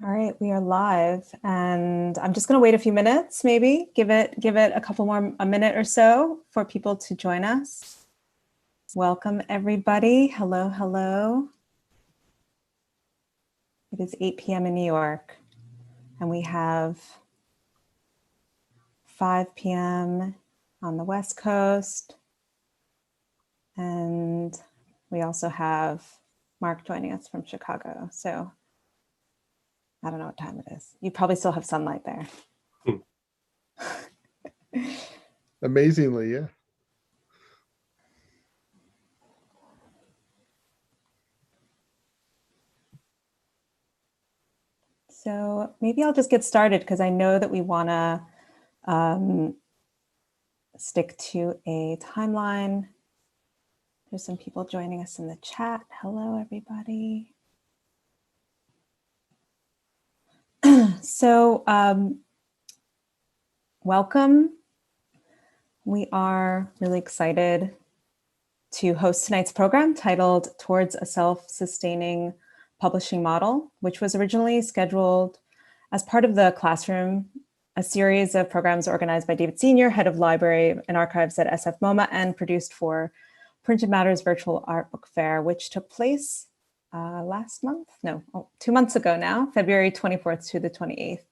All right, we are live, and I'm just going to wait a few minutes, maybe give it a minute or so for people to join us. Welcome, everybody. Hello, hello. It is 8 p.m. in New York, and we have 5 p.m. on the West Coast, and we also have Marc joining us from Chicago. So I don't know what time it is. You probably still have sunlight there. Amazingly, yeah. So maybe I'll just get started because I know that we want to stick to a timeline. There's some people joining us in the chat. Hello, everybody. So welcome. We are really excited to host tonight's program titled Towards a Self-Sustaining Publishing Model, which was originally scheduled as part of the Classroom, a series of programs organized by David Sr., head of library and archives at SFMOMA, and produced for Printed Matter's virtual art book fair, which took place 2 months ago now, February 24th to the 28th.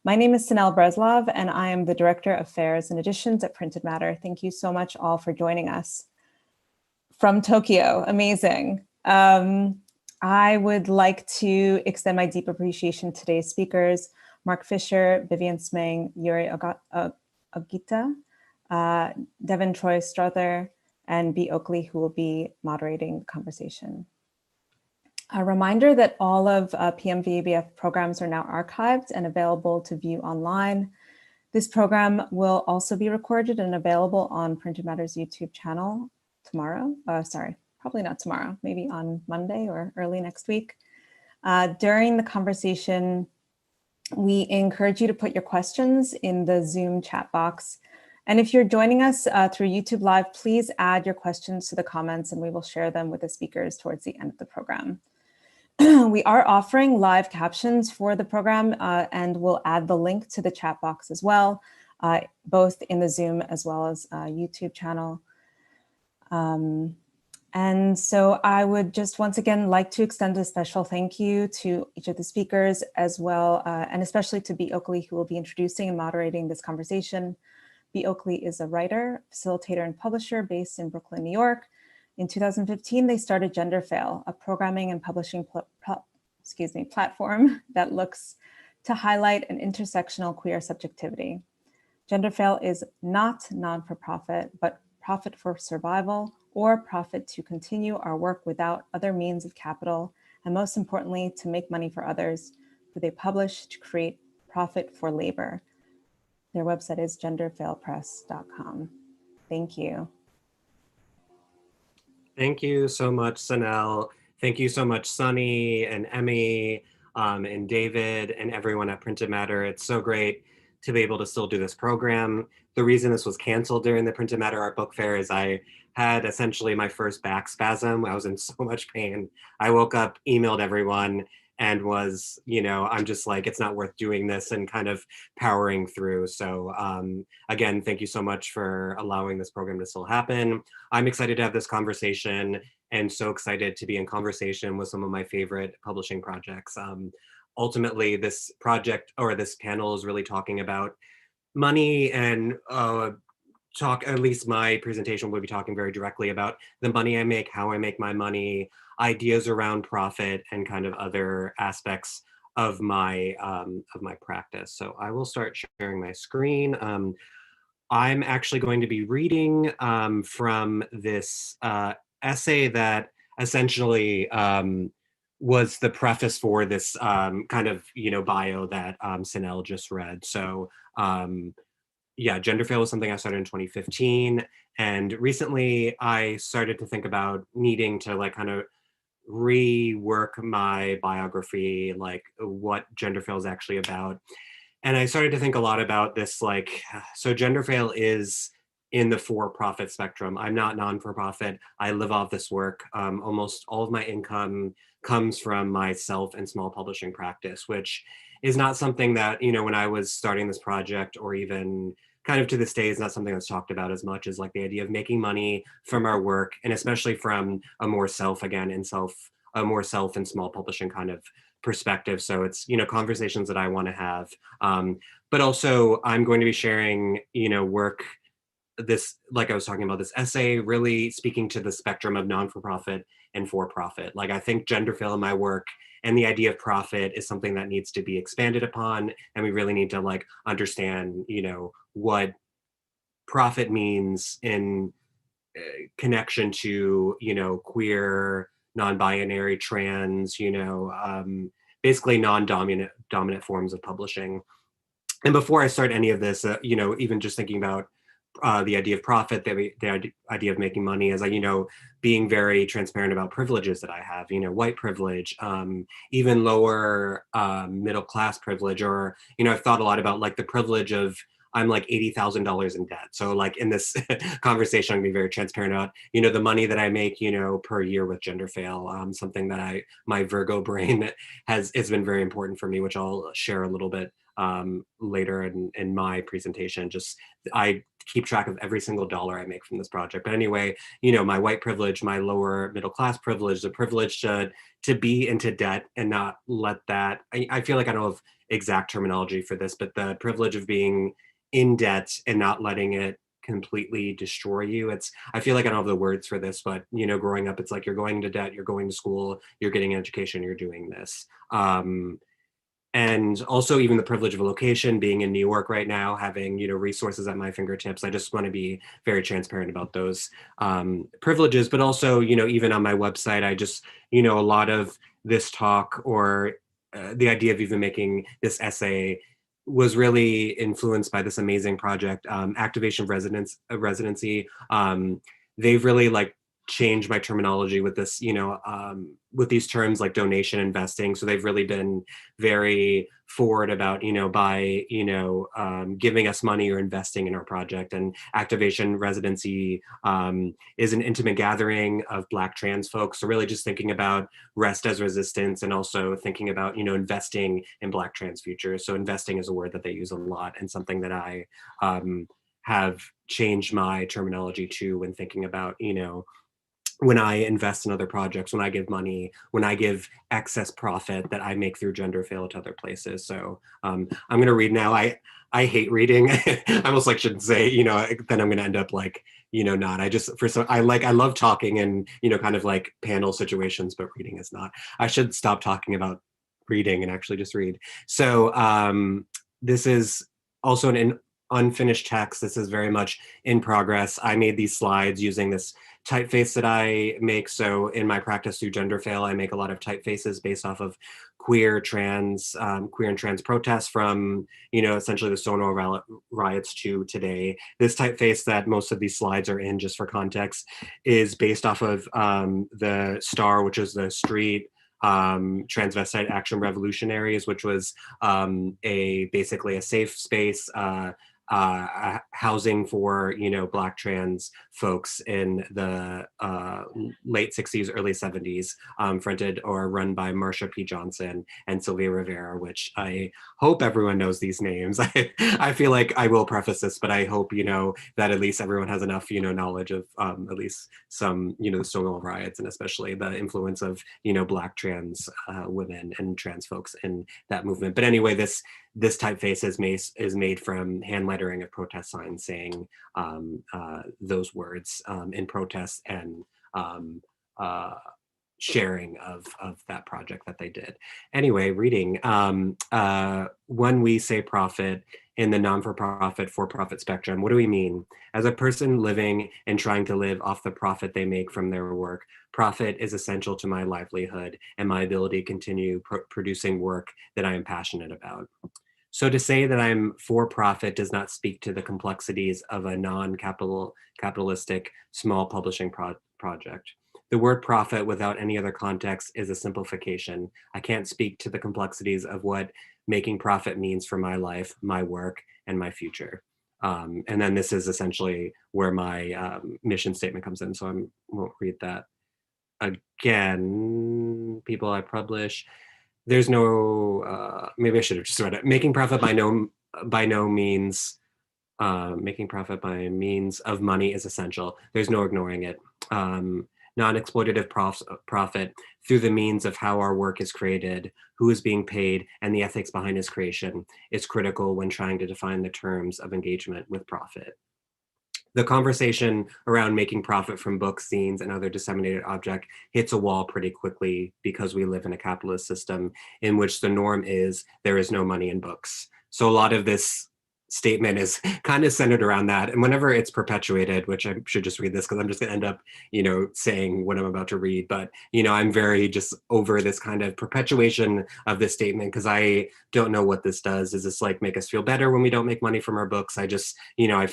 My name is Sanel Breslov, and I am the Director of Fairs and Editions at Printed Matter. Thank you so much all for joining us from Tokyo. Amazing. I would like to extend my deep appreciation to today's speakers, Marc Fischer, Vivian Sming, Yuri Ogita, Devin Strother, and B. Oakley, who will be moderating the conversation. A reminder that all of PMVABF programs are now archived and available to view online. This program will also be recorded and available on Printed Matter's YouTube channel tomorrow. Probably not tomorrow, maybe on Monday or early next week. During the conversation, we encourage you to put your questions in the Zoom chat box. And if you're joining us through YouTube Live, please add your questions to the comments and we will share them with the speakers towards the end of the program. We are offering live captions for the program and we'll add the link to the chat box as well, both in the Zoom as well as YouTube channel. And so I would just once again like to extend a special thank you to each of the speakers as well, and especially to B. Oakley, who will be introducing and moderating this conversation. B. Oakley is a writer, facilitator, and publisher based in Brooklyn, New York. In 2015, they started GenderFail, a programming and publishing platform that looks to highlight an intersectional queer subjectivity. GenderFail is not non-for-profit, but profit for survival or profit to continue our work without other means of capital, and most importantly, to make money for others who they publish to create profit for labor. Their website is genderfailpress.com. Thank you. Thank you so much, Sanel. Thank you so much, Sunny and Emmy and David and everyone at Printed Matter. It's so great to be able to still do this program. The reason this was canceled during the Printed Matter Art Book Fair is I had essentially my first back spasm. I was in so much pain. I woke up, emailed everyone, and was, I'm just like, it's not worth doing this and kind of powering through. So again, thank you so much for allowing this program to still happen. I'm excited to have this conversation and so excited to be in conversation with some of my favorite publishing projects. Ultimately, this project or this panel is really talking about money and at least my presentation will be talking very directly about the money I make, how I make my money, ideas around profit, and kind of other aspects of my practice. So I will start sharing my screen. I'm actually going to be reading from this essay that essentially was the preface for this kind of bio that Sanel just read. So yeah, GenderFail was something I started in 2015, and recently I started to think about needing to kind of rework my biography, like what GenderFail is actually about. And I started to think a lot about this, so GenderFail is in the for-profit spectrum. I'm not non-for-profit. I live off this work. Almost all of my income comes from my self and small publishing practice, which is not something that, you know, when I was starting this project, or even kind of to this day, is not something that's talked about as much as like the idea of making money from our work, and especially from a more self and small publishing kind of perspective. So it's, you know, conversations that I want to have. But also I'm going to be sharing, you know, work, this, like I was talking about, this essay really speaking to the spectrum of non-for-profit and for-profit. Like, I think GenderFail in my work and the idea of profit is something that needs to be expanded upon, and we really need to like understand, you know, what profit means in connection to, you know, queer, non-binary, trans, you know, basically non-dominant forms of publishing. And before I start any of this, you know, even just thinking about the idea of profit, the idea of making money, is like, you know, being very transparent about privileges that I have, you know, white privilege, even lower middle class privilege, or, you know, I've thought a lot about like the privilege of, I'm like $80,000 in debt. So like in this conversation, I'm gonna be very transparent about, you know, the money that I make, you know, per year with GenderFail, something that my Virgo brain has been very important for me, which I'll share a little bit later in my presentation. Just, I keep track of every single dollar I make from this project. But anyway, you know, my white privilege, my lower middle class privilege, the privilege to be into debt and not let that, I feel like I don't have exact terminology for this, but the privilege of being in debt and not letting it completely destroy you. It's, I feel like I don't have the words for this, but, you know, growing up, it's like you're going into debt, you're going to school, you're getting an education, you're doing this. And also even the privilege of a location, being in New York right now, having, you know, resources at my fingertips. I just want to be very transparent about those privileges, but also, you know, even on my website, I just, you know, a lot of this talk, or the idea of even making this essay, was really influenced by this amazing project, Activation Residency. They've really like changed my terminology with this, you know, with these terms like donation, investing. So they've really been very forward about, you know, by, you know, giving us money or investing in our project. And Activation Residency is an intimate gathering of Black trans folks. So really just thinking about rest as resistance, and also thinking about, you know, investing in Black trans futures. So investing is a word that they use a lot, and something that I have changed my terminology to when thinking about, you know, when I invest in other projects, when I give money, when I give excess profit that I make through GenderFail to other places. So I'm going to read now. I hate reading. I almost like shouldn't say, you know, then I'm going to end up like, you know, not. I love talking and, you know, kind of like panel situations, but reading is not. I should stop talking about reading and actually just read. So this is also an unfinished text. This is very much in progress. I made these slides using this typeface that I make. So in my practice through GenderFail, I make a lot of typefaces based off of queer and trans protests from, you know, essentially the Stonewall riots to today. This typeface that most of these slides are in, just for context, is based off of the STAR, which is the Street Transvestite Action Revolutionaries, which was basically a safe space, housing for, you know, Black trans folks in the late 60s, early 70s, fronted or run by Marsha P. Johnson and Sylvia Rivera, which I hope everyone knows these names. I feel like I will preface this, but I hope, you know, that at least everyone has enough, you know, knowledge of at least some, you know, the Stonewall riots, and especially the influence of, you know, Black trans women and trans folks in that movement. But anyway, this typeface is made from hand lettering of protest signs saying those words in protest and sharing of that project that they did. Anyway, reading. When we say profit in the non-for-profit, for-profit spectrum, what do we mean? As a person living and trying to live off the profit they make from their work, profit is essential to my livelihood and my ability to continue producing work that I am passionate about. So to say that I'm for profit does not speak to the complexities of a non-capitalistic small publishing project. The word profit without any other context is a simplification. I can't speak to the complexities of what making profit means for my life, my work, and my future. And then this is essentially where my mission statement comes in. So I won't read that again. People I publish. There's no, maybe I should have just read it. Making profit by no means, making profit by means of money is essential. There's no ignoring it. Non-exploitative profit through the means of how our work is created, who is being paid, and the ethics behind its creation is critical when trying to define the terms of engagement with profit. The conversation around making profit from books, zines, and other disseminated object hits a wall pretty quickly because we live in a capitalist system in which the norm is there is no money in books. So a lot of this statement is kind of centered around that. And whenever it's perpetuated, which I should just read this because I'm just gonna end up, saying what I'm about to read, but, I'm very just over this kind of perpetuation of this statement because I don't know what this does. Is this like make us feel better when we don't make money from our books? I just, I'm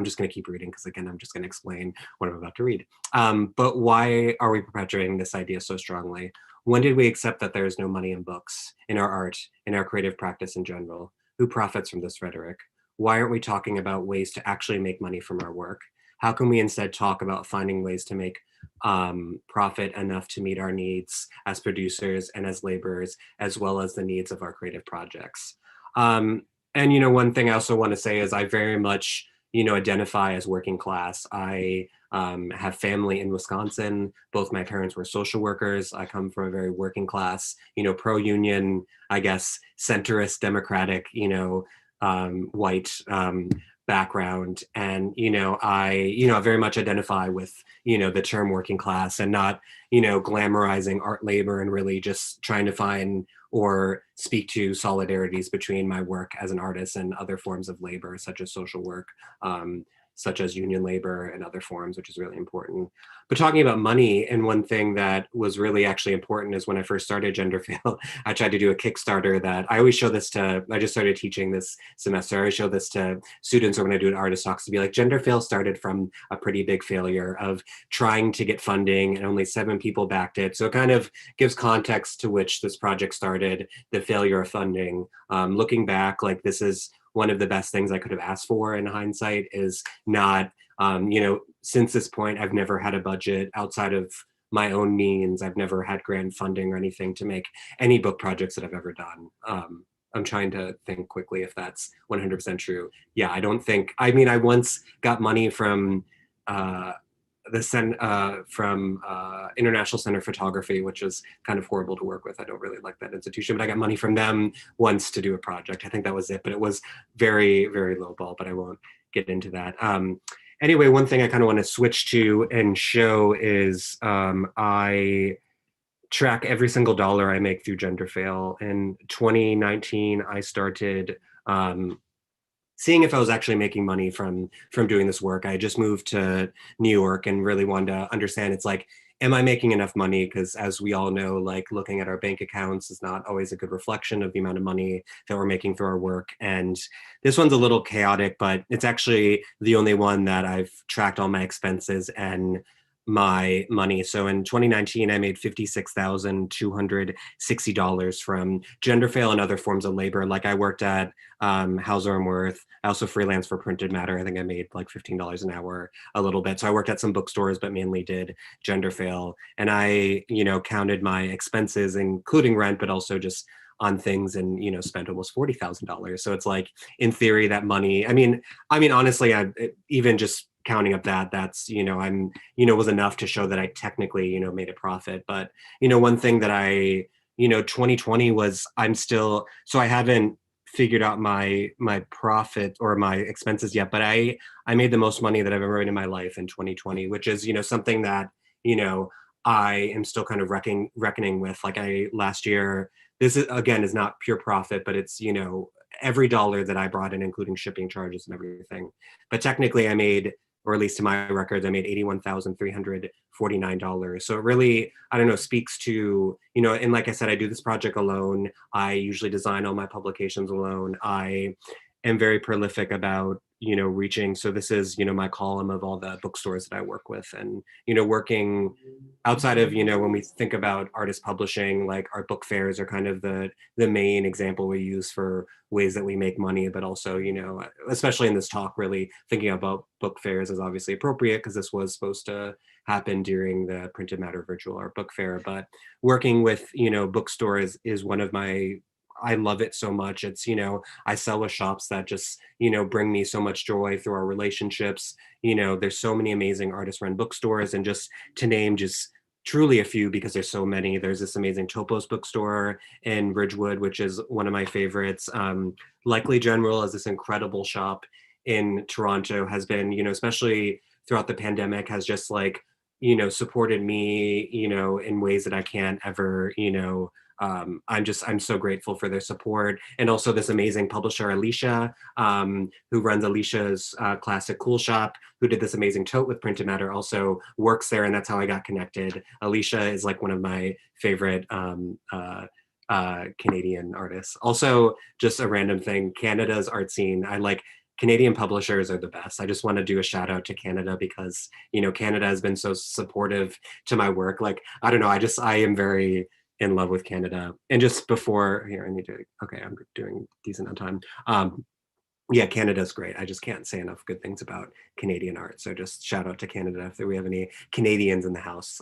just going to keep reading because again, I'm just going to explain what I'm about to read. But why are we perpetuating this idea so strongly? When did we accept that there is no money in books, in our art, in our creative practice in general? Who profits from this rhetoric? Why aren't we talking about ways to actually make money from our work? How can we instead talk about finding ways to make profit enough to meet our needs as producers and as laborers, as well as the needs of our creative projects? And one thing I also want to say is I very much identify as working class. I have family in Wisconsin. Both my parents were social workers. I come from a very working class, pro-union, I guess, centrist, democratic, white background. And, I very much identify with, the term working class and not, glamorizing art labor and really just trying to find or speak to solidarities between my work as an artist and other forms of labor, such as social work, such as union labor and other forms, which is really important. But talking about money, and one thing that was really actually important is when I first started GenderFail, I tried to do a Kickstarter that I always show this to, I just started teaching this semester, I always show this to students or when I do an artist talks to be like, GenderFail started from a pretty big failure of trying to get funding and only 7 people backed it. So it kind of gives context to which this project started, the failure of funding. Looking back, like this is one of the best things I could have asked for in hindsight is not, since this point, I've never had a budget outside of my own means. I've never had grant funding or anything to make any book projects that I've ever done. I'm trying to think quickly if that's 100% true. Yeah, I don't think, I once got money from International Center of Photography, which is kind of horrible to work with. I don't really like that institution, but I got money from them once to do a project. I think that was it, but it was very, very low ball, but I won't get into that. Anyway, one thing I kind of want to switch to and show is I track every single dollar I make through GenderFail. In 2019, I started seeing if I was actually making money from doing this work. I just moved to New York and really wanted to understand, it's like, am I making enough money? Because as we all know, like looking at our bank accounts is not always a good reflection of the amount of money that we're making through our work. And this one's a little chaotic, but it's actually the only one that I've tracked all my expenses and my money. So in 2019, I made $56,260 from GenderFail and other forms of labor. Like I worked at Hauser and Wirth. I also freelanced for Printed Matter. I think I made like $15 an hour a little bit. So I worked at some bookstores, but mainly did GenderFail. And I, counted my expenses, including rent, but also just on things and, spent almost $40,000. So it's like, in theory, that money, honestly, even just counting up that's, was enough to show that I technically, made a profit. But, one thing that I, 2020 was so I haven't figured out my profit or my expenses yet, but I made the most money that I've ever made in my life in 2020, which is, something that, I am still kind of reckoning with. Like last year, this is, again, is not pure profit, but it's, every dollar that I brought in, including shipping charges and everything. But technically I made, or at least to my records, I made $81,349. So it really, I don't know, speaks to, and like I said, I do this project alone. I usually design all my publications alone. I am very prolific about reaching. So this is, my column of all the bookstores that I work with, and, working outside of, when we think about artist publishing, like our book fairs are kind of the main example we use for ways that we make money, but also, especially in this talk, really thinking about book fairs is obviously appropriate because this was supposed to happen during the Printed Matter Virtual Art Book Fair. But working with, bookstores is one of I love it so much. It's, I sell with shops that just, bring me so much joy through our relationships. There's so many amazing artist run bookstores, and just to name just truly a few because there's so many. There's this amazing Topos bookstore in Ridgewood, which is one of my favorites. Likely General is this incredible shop in Toronto, has been, especially throughout the pandemic, has just like, supported me, in ways that I can't ever, I'm so grateful for their support. And also this amazing publisher, Alicia, who runs Alicia's Classic Cool Shop, who did this amazing tote with Printed Matter, also works there. And that's how I got connected. Alicia is like one of my favorite Canadian artists. Also, just a random thing, Canada's art scene, Canadian publishers are the best. I just want to do a shout out to Canada because, Canada has been so supportive to my work. Like, I don't know, I am very in love with Canada. And just before here, okay, I'm doing decent on time. Yeah, Canada's great. I just can't say enough good things about Canadian art. So just shout out to Canada if we have any Canadians in the house.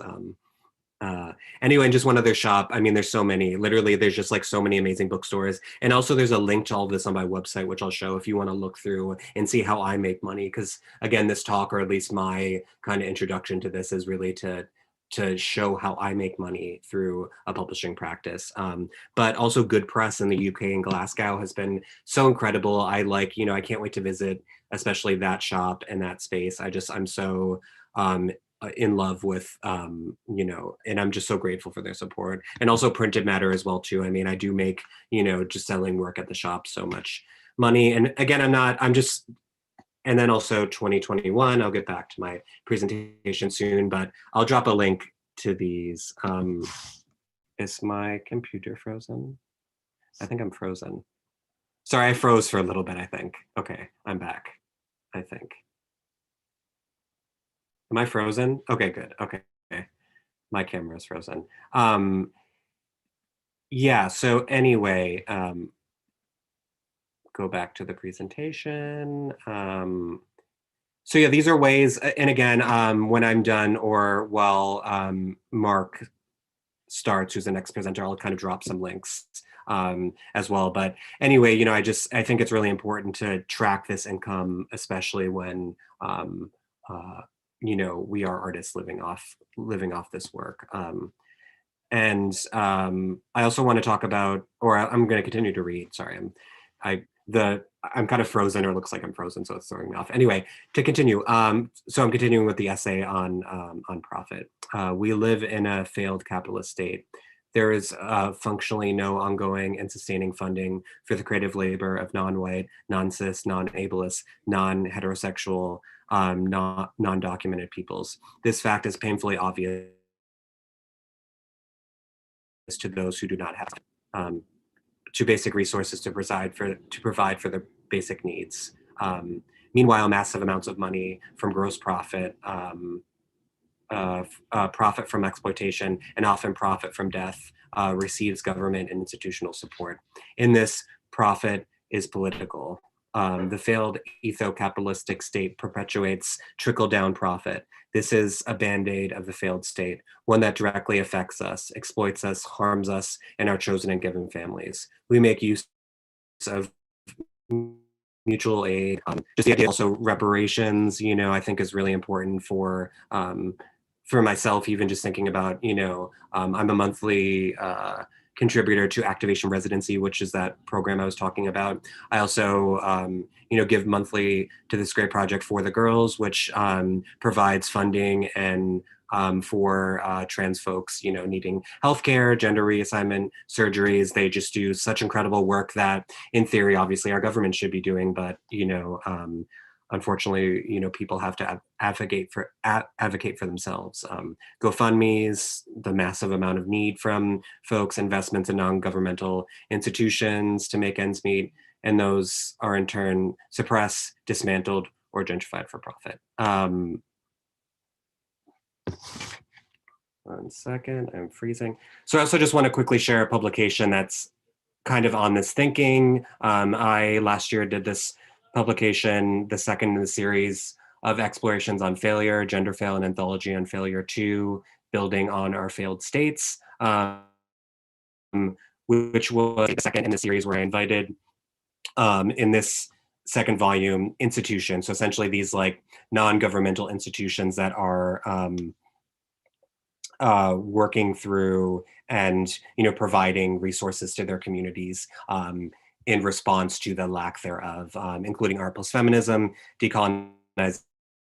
Anyway, and just one other shop. I mean, there's so many, literally there's just like so many amazing bookstores. And also there's a link to all of this on my website, which I'll show if you want to look through and see how I make money. Because again, this talk, or at least my kind of introduction to this, is really to show how I make money through a publishing practice. But also Good Press in the UK and Glasgow has been so incredible. I can't wait to visit, especially that shop and that space. I'm so in love with, and I'm just so grateful for their support. And also Printed Matter as well too. I mean, I do make, just selling work at the shop so much money. And again, and then also 2021, I'll get back to my presentation soon, but I'll drop a link to these. Is my computer frozen? I think I'm frozen. Sorry, I froze for a little bit, I think. Okay, I'm back, I think. Am I frozen? Okay, good. Okay. My camera is frozen. Yeah, so anyway, go back to the presentation. So yeah, these are ways, and again, when I'm done or while Marc starts, who's the next presenter, I'll kind of drop some links as well. But anyway, I think it's really important to track this income, especially when we are artists living off this work. And I also want to talk about, or I'm going to continue to read. Sorry, I'm kind of frozen, or looks like I'm frozen, so it's throwing me off. Anyway, to continue, so I'm continuing with the essay on profit. We live in a failed capitalist state. There is functionally no ongoing and sustaining funding for the creative labor of non-white, non-cis, non-ableist, non-heterosexual, non-documented peoples. This fact is painfully obvious to those who do not have to basic resources to provide for their basic needs. Meanwhile, massive amounts of money from gross profit, profit from exploitation, and often profit from death receives government and institutional support. In this, profit is political. The failed etho-capitalistic state perpetuates trickle-down profit. This is a band-aid of the failed state, one that directly affects us, exploits us, harms us, and our chosen and given families. We make use of mutual aid, just the idea also reparations, I think is really important for myself, even just thinking about, I'm a monthly contributor to Activation Residency, which is that program I was talking about. I also, give monthly to this great project For the Girls, which provides funding and for trans folks, needing healthcare, gender reassignment surgeries. They just do such incredible work that, in theory, obviously our government should be doing, but unfortunately, people have to advocate for themselves. GoFundMe's, the massive amount of need from folks, investments in non-governmental institutions to make ends meet, and those are in turn suppressed, dismantled, or gentrified for profit. 1 second, I'm freezing. So I also just want to quickly share a publication that's kind of on this thinking. I last year did this publication, the second in the series of explorations on failure, GenderFail, an anthology on failure 2, building on our failed states, which was the second in the series where I invited, in this second volume, institutions. So essentially these like non-governmental institutions that are working through and providing resources to their communities in response to the lack thereof, including art plus feminism, decolonize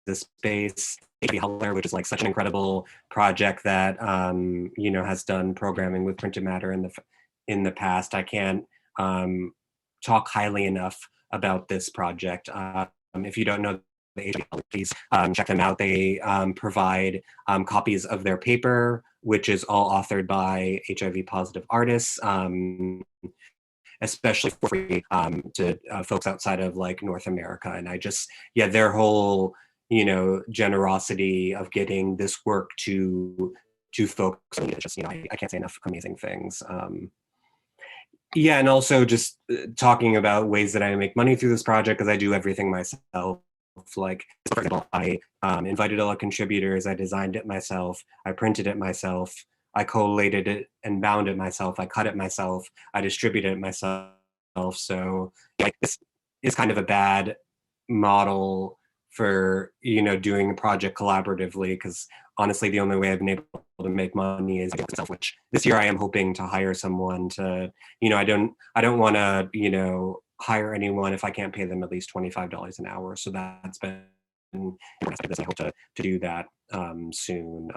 the space, which is like such an incredible project that has done programming with printed matter in the past. I can't talk highly enough about this project. If you don't know the HIV, please check them out. They provide copies of their paper, which is all authored by HIV positive artists, especially for free to folks outside of like North America. And I just, their whole, generosity of getting this work to folks, just, I can't say enough amazing things. And also just talking about ways that I make money through this project, because I do everything myself. Like, for example, I invited all the contributors, I designed it myself, I printed it myself, I collated it and bound it myself, I cut it myself, I distributed it myself. So this is kind of a bad model for doing a project collaboratively, because honestly the only way I've been able to make money is myself, which this year I am hoping to hire someone to, I don't want to hire anyone if I can't pay them at least $25 an hour. So that's been I hope to do that soon.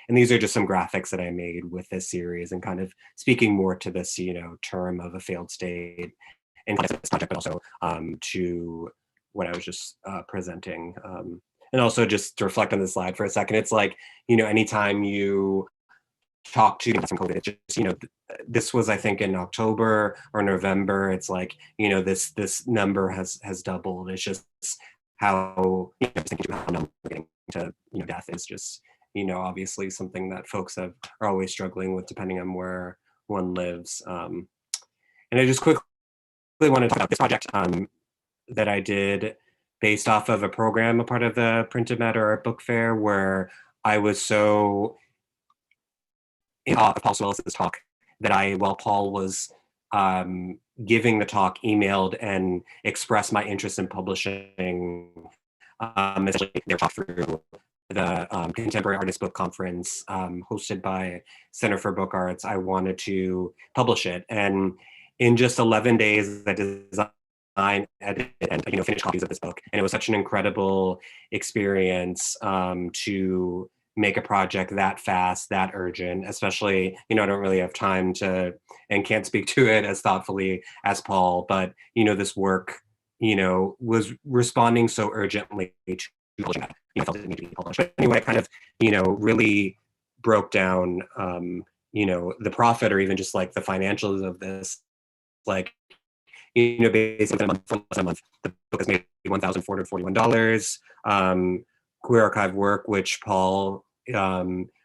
And these are just some graphics that I made with this series, and kind of speaking more to this term of a failed state and this project, but also to what I was just presenting. And also just to reflect on this slide for a second, it's like, anytime you talk to some COVID, it just, this was, I think, in October or November, it's like, this number has doubled. It's just how, just thinking about how number getting to, death is just, obviously something that folks are always struggling with depending on where one lives. And I just quickly want to talk about this project that I did based off of a program, a part of the Printed Matter Art Book Fair, where I was so in awe of Paul Willis's talk that while Paul was giving the talk, emailed and expressed my interest in publishing, essentially their talk through the Contemporary Artist Book Conference hosted by Center for Book Arts. I wanted to publish it, and in just 11 days, I designed, edited, and finished copies of this book. And it was such an incredible experience to make a project that fast, that urgent, especially, I don't really have time to, and can't speak to it as thoughtfully as Paul, but, this work, was responding so urgently to publishing that, felt it needed to be published. But anyway, kind of, really broke down, the profit, or even just like the financials of this, like, basically a month, the book has made $1,441. Queer Archive work, which Paul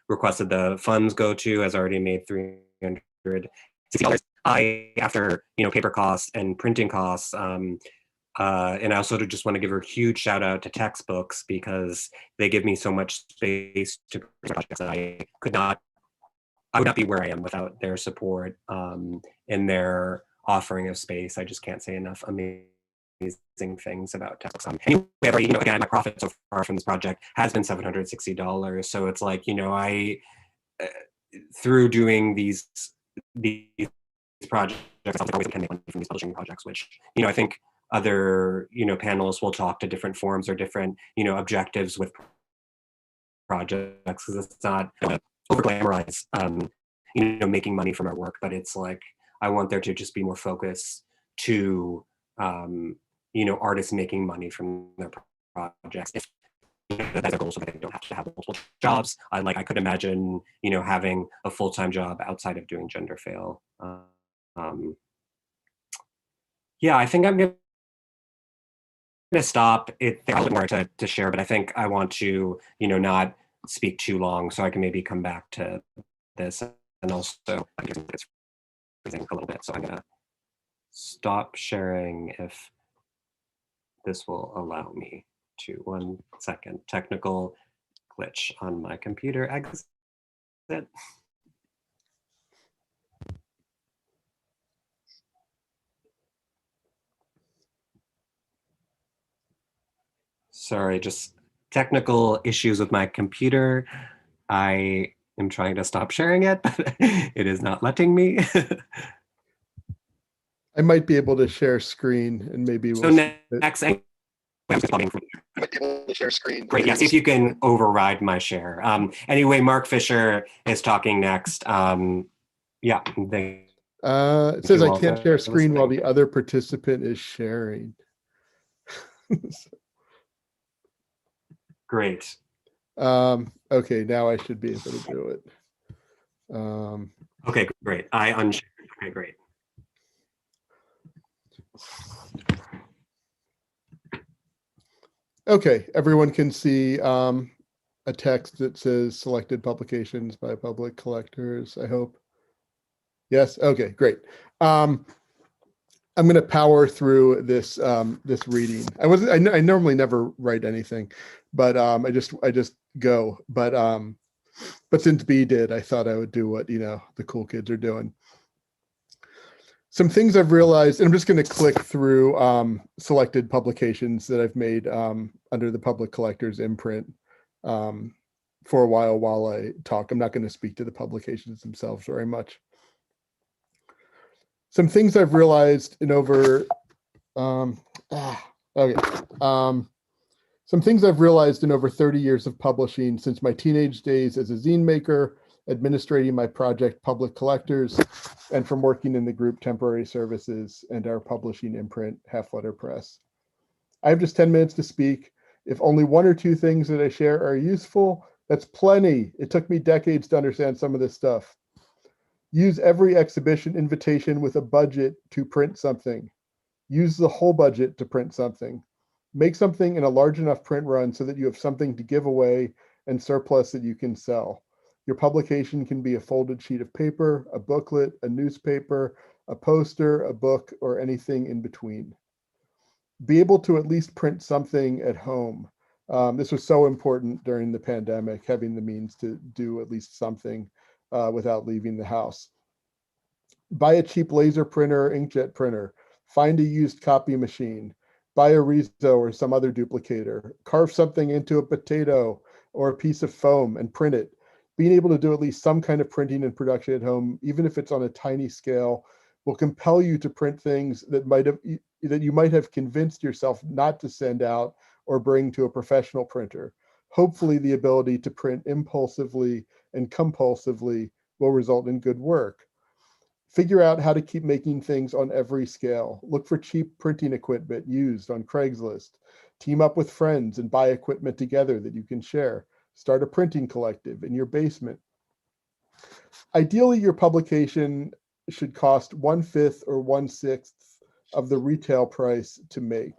requested the funds go to, has already made $360. I, after paper costs and printing costs, and I also just want to give a huge shout out to Textbooks, because they give me so much space to projects that I would not be where I am without their support and their offering of space. I just can't say enough amazing things about Textbooks. Anyway, again, my profit so far from this project has been $760. So it's like, I through doing these projects, I always can make money from these publishing projects, which I think other panelists will talk to different forms or different objectives with projects, because it's not over glamorize making money from our work, but it's like I want there to just be more focus to artists making money from their projects. If that's a goal, so that they don't have to have multiple jobs. I could imagine having a full-time job outside of doing GenderFail. Yeah, I think I'm going to stop it. There's a little more to share, but I think I want to, not speak too long, so I can maybe come back to this. And also, I guess it's freezing a little bit, so I'm going to stop sharing if this will allow me to. 1 second. Technical glitch on my computer. Exit. Sorry, just technical issues with my computer. I am trying to stop sharing it, but it is not letting me. I might be able to share screen and maybe So we'll next, I might be able to share screen. Great, yeah, see if you can override my share. Anyway, Marc Fischer is talking next. Yeah, it says I can't share screen while the other participant is sharing. Great. Okay, now I should be able to do it. Okay, great. I unshared. Okay, great. Okay, everyone can see a text that says selected publications by public collectors, I hope. Yes, okay, great. I'm going to power through this this reading. I normally never write anything, but I just go. But since B did, I thought I would do what the cool kids are doing. Some things I've realized, and I'm just going to click through selected publications that I've made under the public collectors imprint for a while I talk. I'm not going to speak to the publications themselves very much. Some things I've realized in over some things I've realized in over 30 years of publishing since my teenage days as a zine maker, administrating my project Public Collectors, and from working in the group Temporary Services and our publishing imprint Half Letter Press. I have just 10 minutes to speak. If only 1 or 2 things that I share are useful, that's plenty. It took me decades to understand some of this stuff. Use every exhibition invitation with a budget to print something. Use the whole budget to print something. Make something in a large enough print run so that you have something to give away and surplus that you can sell. Your publication can be a folded sheet of paper, a booklet, a newspaper, a poster, a book, or anything in between. Be able to at least print something at home. This was so important during the pandemic, having the means to do at least something without leaving the house. Buy a cheap laser printer or inkjet printer. Find a used copy machine. Buy a Riso or some other duplicator. Carve something into a potato or a piece of foam and print it. Being able to do at least some kind of printing and production at home, even if it's on a tiny scale, will compel you to print things that you might have convinced yourself not to send out or bring to a professional printer. Hopefully, the ability to print impulsively and compulsively will result in good work. Figure out how to keep making things on every scale. Look for cheap printing equipment used on Craigslist. Team up with friends and buy equipment together that you can share. Start a printing collective in your basement. Ideally, your publication should cost 1/5 or 1/6 of the retail price to make.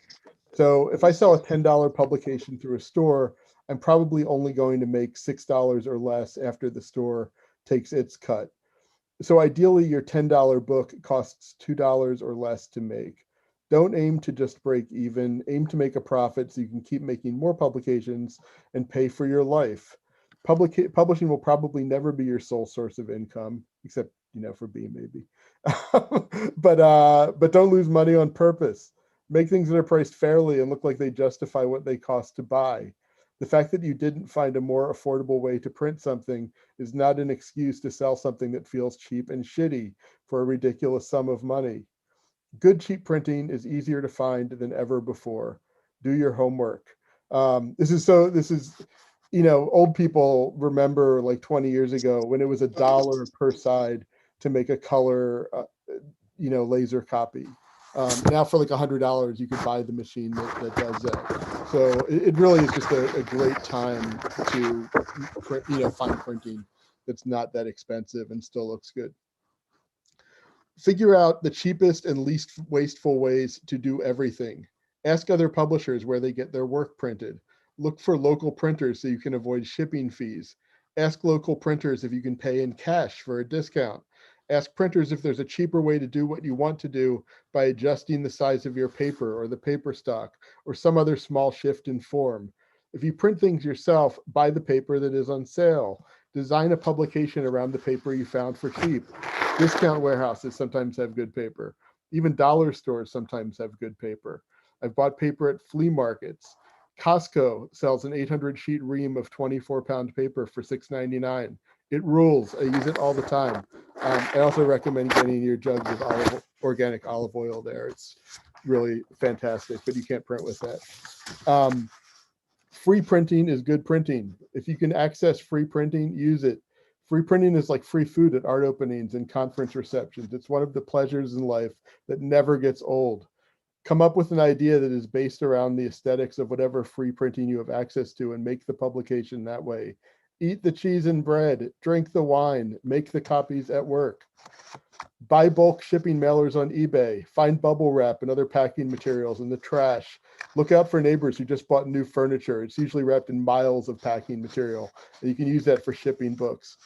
So if I sell a $10 publication through a store, I'm probably only going to make $6 or less after the store takes its cut. So ideally, your $10 book costs $2 or less to make. Don't aim to just break even. Aim to make a profit so you can keep making more publications and pay for your life. Publishing will probably never be your sole source of income, except for B maybe. But don't lose money on purpose. Make things that are priced fairly and look like they justify what they cost to buy. The fact that you didn't find a more affordable way to print something is not an excuse to sell something that feels cheap and shitty for a ridiculous sum of money. Good cheap printing is easier to find than ever before. Do your homework. This is old people remember like 20 years ago when it was $1 per side to make a color, laser copy. Now for like $100, you could buy the machine that does that. So it really is just a great time to print, find printing that's not that expensive and still looks good. Figure out the cheapest and least wasteful ways to do everything. Ask other publishers where they get their work printed. Look for local printers so you can avoid shipping fees. Ask local printers if you can pay in cash for a discount. Ask printers if there's a cheaper way to do what you want to do by adjusting the size of your paper or the paper stock or some other small shift in form. If you print things yourself, buy the paper that is on sale. Design a publication around the paper you found for cheap. Discount warehouses sometimes have good paper. Even dollar stores sometimes have good paper. I've bought paper at flea markets. Costco sells an 800 sheet ream of 24-pound paper for $6.99. It rules. I use it all the time. I also recommend getting your jugs of organic olive oil there. It's really fantastic, but you can't print with that. Free printing is good printing. If you can access free printing, use it. Free printing is like free food at art openings and conference receptions. It's one of the pleasures in life that never gets old. Come up with an idea that is based around the aesthetics of whatever free printing you have access to and make the publication that way. Eat the cheese and bread, drink the wine, make the copies at work. Buy bulk shipping mailers on eBay, find bubble wrap and other packing materials in the trash. Look out for neighbors who just bought new furniture. It's usually wrapped in miles of packing material, and you can use that for shipping books.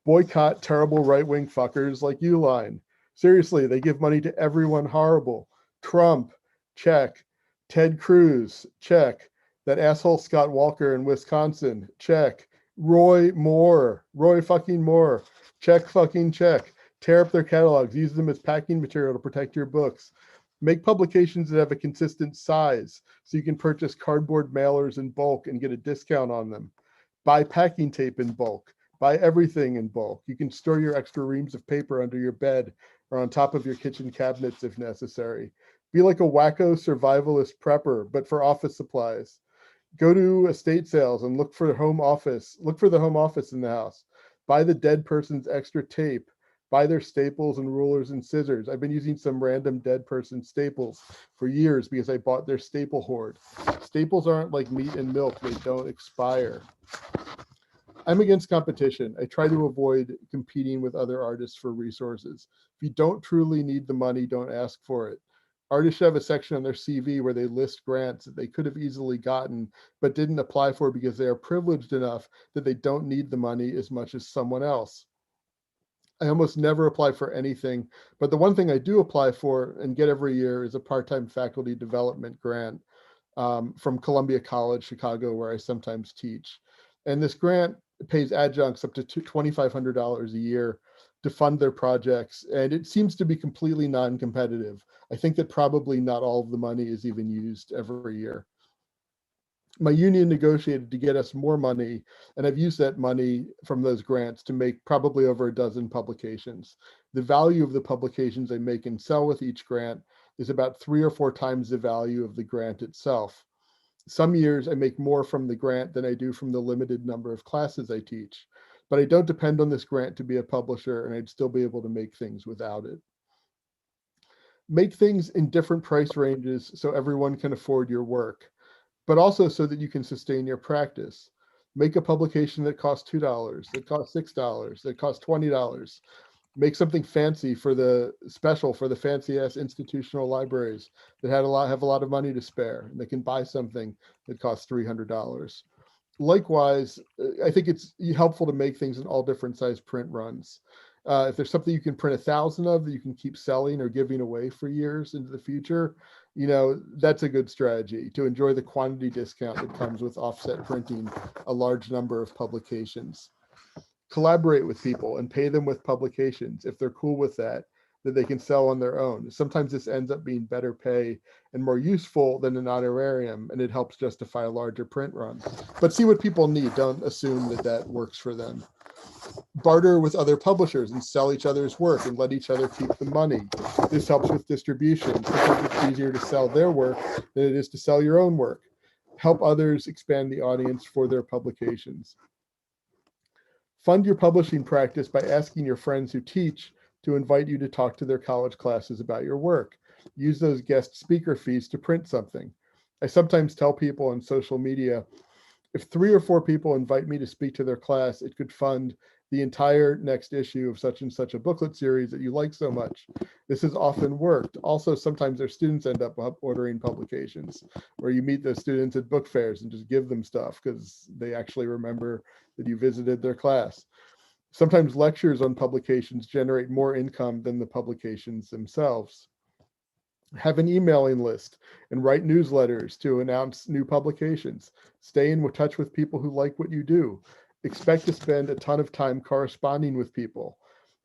Boycott terrible right-wing fuckers like Uline. Seriously, they give money to everyone horrible. Trump, check. Ted Cruz, check. That asshole Scott Walker in Wisconsin, check. Roy fucking Moore, check fucking check. Tear up their catalogs, use them as packing material to protect your books. Make publications that have a consistent size so you can purchase cardboard mailers in bulk and get a discount on them. Buy packing tape in bulk. Buy everything in bulk. You can store your extra reams of paper under your bed or on top of your kitchen cabinets if necessary. Be like a wacko survivalist prepper, but for office supplies. Go to estate sales and look for the home office. Look for the home office in the house. Buy the dead person's extra tape. Buy their staples and rulers and scissors. I've been using some random dead person staples for years because I bought their staple hoard. Staples aren't like meat and milk. They don't expire. I'm against competition. I try to avoid competing with other artists for resources. If you don't truly need the money, don't ask for it. Artists should have a section on their CV where they list grants that they could have easily gotten, but didn't apply for because they are privileged enough that they don't need the money as much as someone else. I almost never apply for anything, but the one thing I do apply for and get every year is a part-time faculty development grant from Columbia College, Chicago, where I sometimes teach. And this grant pays adjuncts up to $2,500 a year to fund their projects, and it seems to be completely non-competitive. I think that probably not all of the money is even used every year. My union negotiated to get us more money, and I've used that money from those grants to make probably over a dozen publications. The value of the publications I make and sell with each grant is about 3 or 4 times the value of the grant itself. Some years I make more from the grant than I do from the limited number of classes I teach, but I don't depend on this grant to be a publisher, and I'd still be able to make things without it. Make things in different price ranges so everyone can afford your work, but also so that you can sustain your practice. Make a publication that costs $2, that costs $6, that costs $20. Make something fancy for the fancy ass institutional libraries that have a lot of money to spare, and they can buy something that costs $300. Likewise, I think it's helpful to make things in all different size print runs. If there's something you can print 1,000 of that you can keep selling or giving away for years into the future, that's a good strategy to enjoy the quantity discount that comes with offset printing a large number of publications. Collaborate with people and pay them with publications if they're cool with that they can sell on their own. Sometimes this ends up being better pay and more useful than an honorarium, and it helps justify a larger print run. But see what people need. Don't assume that works for them. Barter with other publishers and sell each other's work and let each other keep the money. This helps with distribution. Sometimes it's easier to sell their work than it is to sell your own work. Help others expand the audience for their publications. Fund your publishing practice by asking your friends who teach to invite you to talk to their college classes about your work. Use those guest speaker fees to print something. I sometimes tell people on social media, If 3 or 4 people invite me to speak to their class, it could fund the entire next issue of such and such a booklet series that you like so much. This has often worked. Also, sometimes their students end up ordering publications, where you meet those students at book fairs and just give them stuff because they actually remember that you visited their class. Sometimes lectures on publications generate more income than the publications themselves. Have an emailing list and write newsletters to announce new publications. Stay in touch with people who like what you do. Expect to spend a ton of time corresponding with people.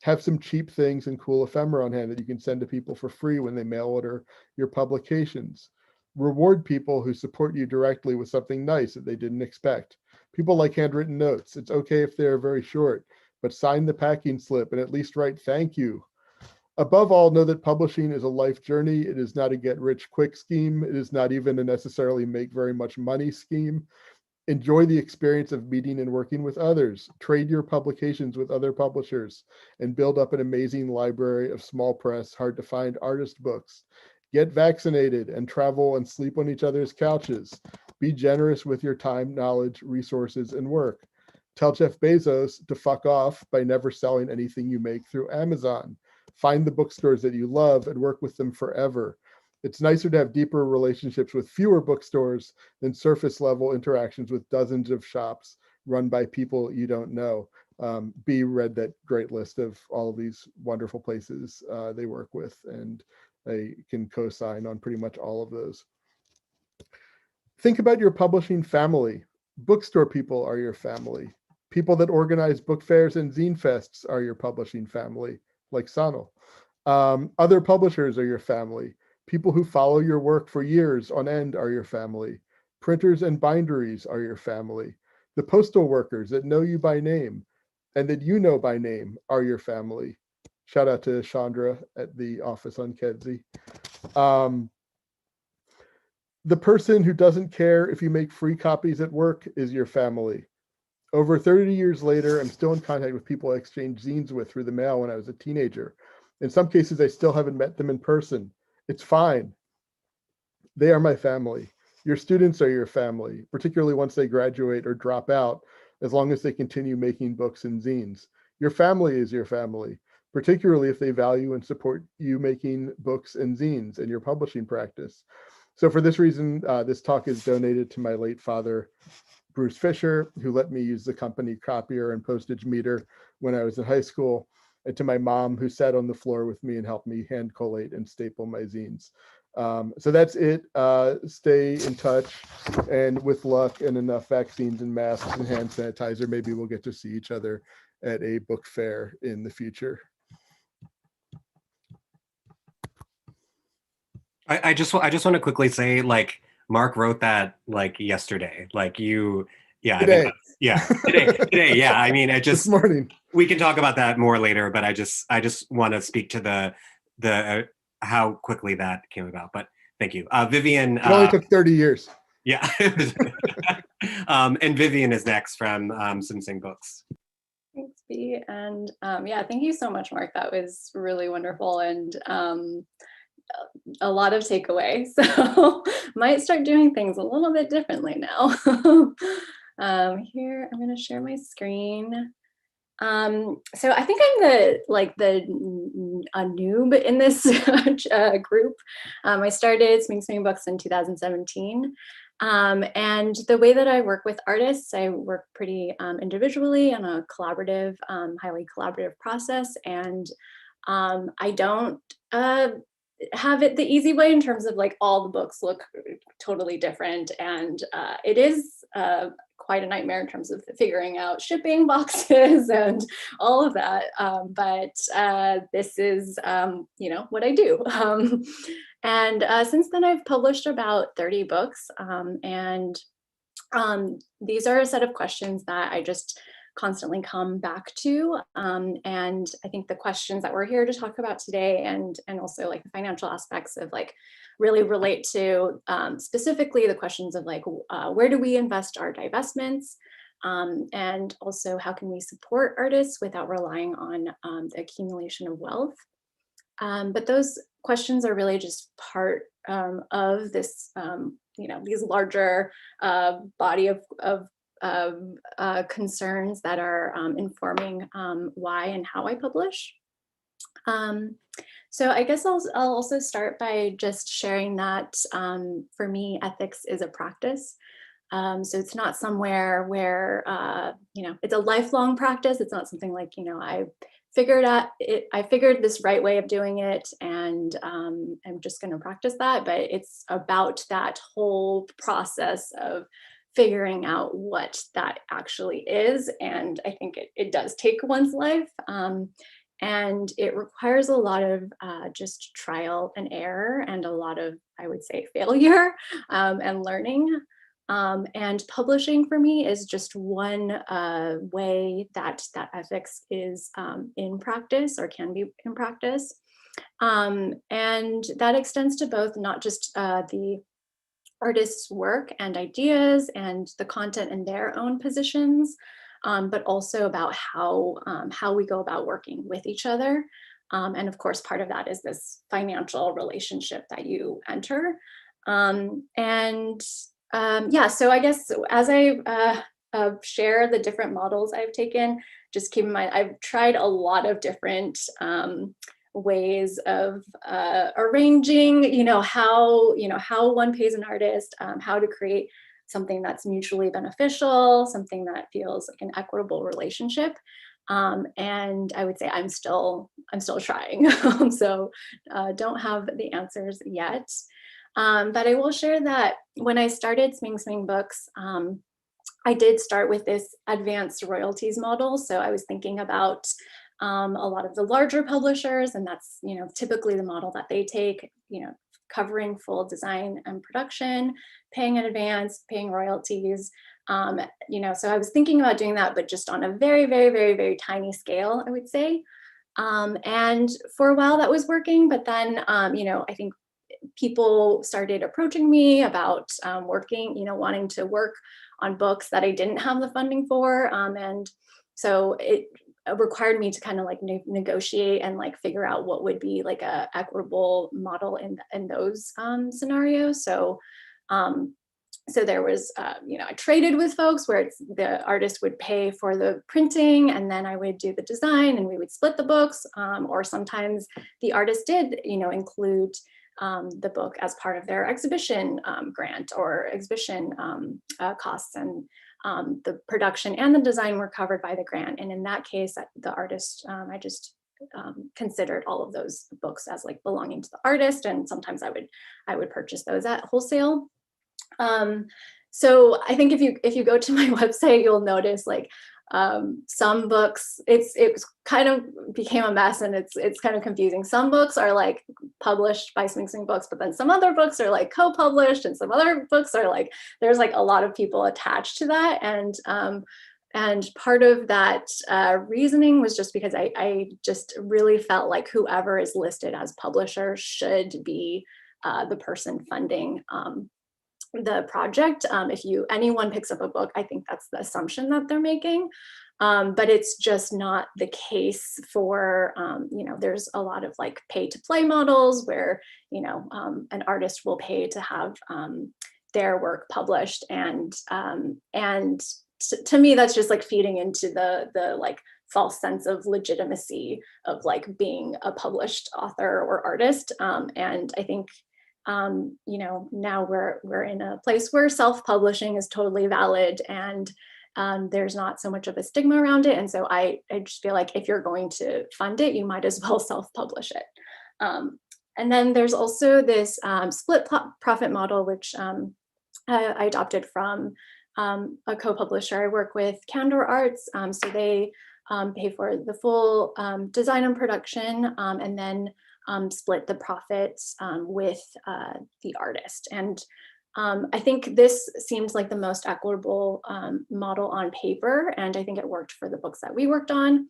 Have some cheap things and cool ephemera on hand that you can send to people for free when they mail order your publications. Reward people who support you directly with something nice that they didn't expect. People like handwritten notes. It's okay if they're very short, but sign the packing slip and at least write thank you. Above all, know that publishing is a life journey. It is not a get-rich-quick scheme. It is not even a necessarily make very much money scheme. Enjoy the experience of meeting and working with others. Trade your publications with other publishers and build up an amazing library of small press, hard-to-find artist books. Get vaccinated and travel and sleep on each other's couches. Be generous with your time, knowledge, resources, and work. Tell Jeff Bezos to fuck off by never selling anything you make through Amazon. Find the bookstores that you love and work with them forever. It's nicer to have deeper relationships with fewer bookstores than surface level interactions with dozens of shops run by people you don't know. B read that great list of all of these wonderful places they work with, and I can co-sign on pretty much all of those. Think about your publishing family. Bookstore people are your family. People that organize book fairs and zine fests are your publishing family, like Sanal. Other publishers are your family. People who follow your work for years on end are your family. Printers and binderies are your family. The postal workers that know you by name and that you know by name are your family. Shout out to Chandra at the office on Kedzie. The person who doesn't care if you make free copies at work is your family. Over 30 years later, I'm still in contact with people I exchanged zines with through the mail when I was a teenager. In some cases, I still haven't met them in person. It's fine. They are my family. Your students are your family, particularly once they graduate or drop out, as long as they continue making books and zines. Your family is your family, particularly if they value and support you making books and zines and your publishing practice. So for this reason, this talk is donated to my late father, Bruce Fischer, who let me use the company copier and postage meter when I was in high school, and to my mom, who sat on the floor with me and helped me hand collate and staple my zines. So that's it. Stay in touch, and with luck and enough vaccines and masks and hand sanitizer, maybe we'll get to see each other at a book fair in the future. I just want to quickly say, like, Marc wrote that like yesterday. Like yeah, Today. Today. Yeah, I mean, This morning. We can talk about that more later, but I just want to speak to the how quickly that came about. But thank you, Vivian. It only took 30 years. Yeah, and Vivian is next from Sming Books. Thanks, B. And yeah, thank you so much, Marc. That was really wonderful and a lot of takeaway. So might start doing things a little bit differently now. Here, I'm going to share my screen. So I think I'm a noob in this group. I started Sming Books in 2017. And the way that I work with artists, I work pretty individually on a collaborative, highly collaborative process. And I don't have it the easy way in terms of like all the books look totally different. And it is quite a nightmare in terms of figuring out shipping boxes and all of that. But this is, what I do. And since then I've published about 30 books. And these are a set of questions that I just constantly come back to. And I think the questions that we're here to talk about today and also like the financial aspects of like really relate to specifically the questions of like, where do we invest our divestments? And also how can we support artists without relying on the accumulation of wealth? But those questions are really just part of this, these larger body of concerns that are informing why and how I publish. So I guess I'll also start by just sharing that for me, ethics is a practice. So it's not somewhere where, it's a lifelong practice. It's not something like, I figured this right way of doing it and I'm just going to practice that. But it's about that whole process of figuring out what that actually is. And I think it does take one's life. And it requires a lot of just trial and error and a lot of, I would say, failure and learning. And publishing for me is just one way that ethics is in practice or can be in practice. And that extends to both not just the artist's work and ideas and the content in their own positions, but also about how we go about working with each other. And of course, part of that is this financial relationship that you enter. So I guess as I share the different models I've taken, just keep in mind, I've tried a lot of different ways of arranging, how one pays an artist, how to create something that's mutually beneficial, something that feels like an equitable relationship. And I would say I'm still trying. So don't have the answers yet. But I will share that when I started Sming Books, I did start with this advanced royalties model. So I was thinking about a lot of the larger publishers, and that's typically the model that they take, covering full design and production, paying in advance, paying royalties. So I was thinking about doing that, but just on a very, very, very, very tiny scale, I would say. And for a while that was working, but then, I think people started approaching me about working, wanting to work on books that I didn't have the funding for. And so it required me to kind of like negotiate and like figure out what would be like a equitable model in those scenarios. So there was, I traded with folks where the artist would pay for the printing and then I would do the design and we would split the books. Or sometimes the artist did, include the book as part of their exhibition grant or exhibition costs, and the production and the design were covered by the grant. And in that case, the artist, I just considered all of those books as like belonging to the artist, and sometimes I would purchase those at wholesale. So I think if you go to my website, you'll notice like some books, it kind of became a mess and it's kind of confusing. Some books are like published by Sming Books, but then some other books are like co-published and some other books are like, there's like a lot of people attached to that. And part of that reasoning was just because I just really felt like whoever is listed as publisher should be the person funding the project. If anyone picks up a book, I think that's the assumption that they're making. But it's just not the case for, there's a lot of like pay to play models where, an artist will pay to have their work published. And to me, that's just like feeding into the like false sense of legitimacy of like being a published author or artist. And I think now we're in a place where self-publishing is totally valid and there's not so much of a stigma around it. And so I just feel like if you're going to fund it, you might as well self-publish it. And then there's also this split profit model, which I adopted from a co-publisher I work with, Chandra Arts. So they pay for the full design and production, and then split the profits with the artist. And I think this seems like the most equitable model on paper, and I think it worked for the books that we worked on.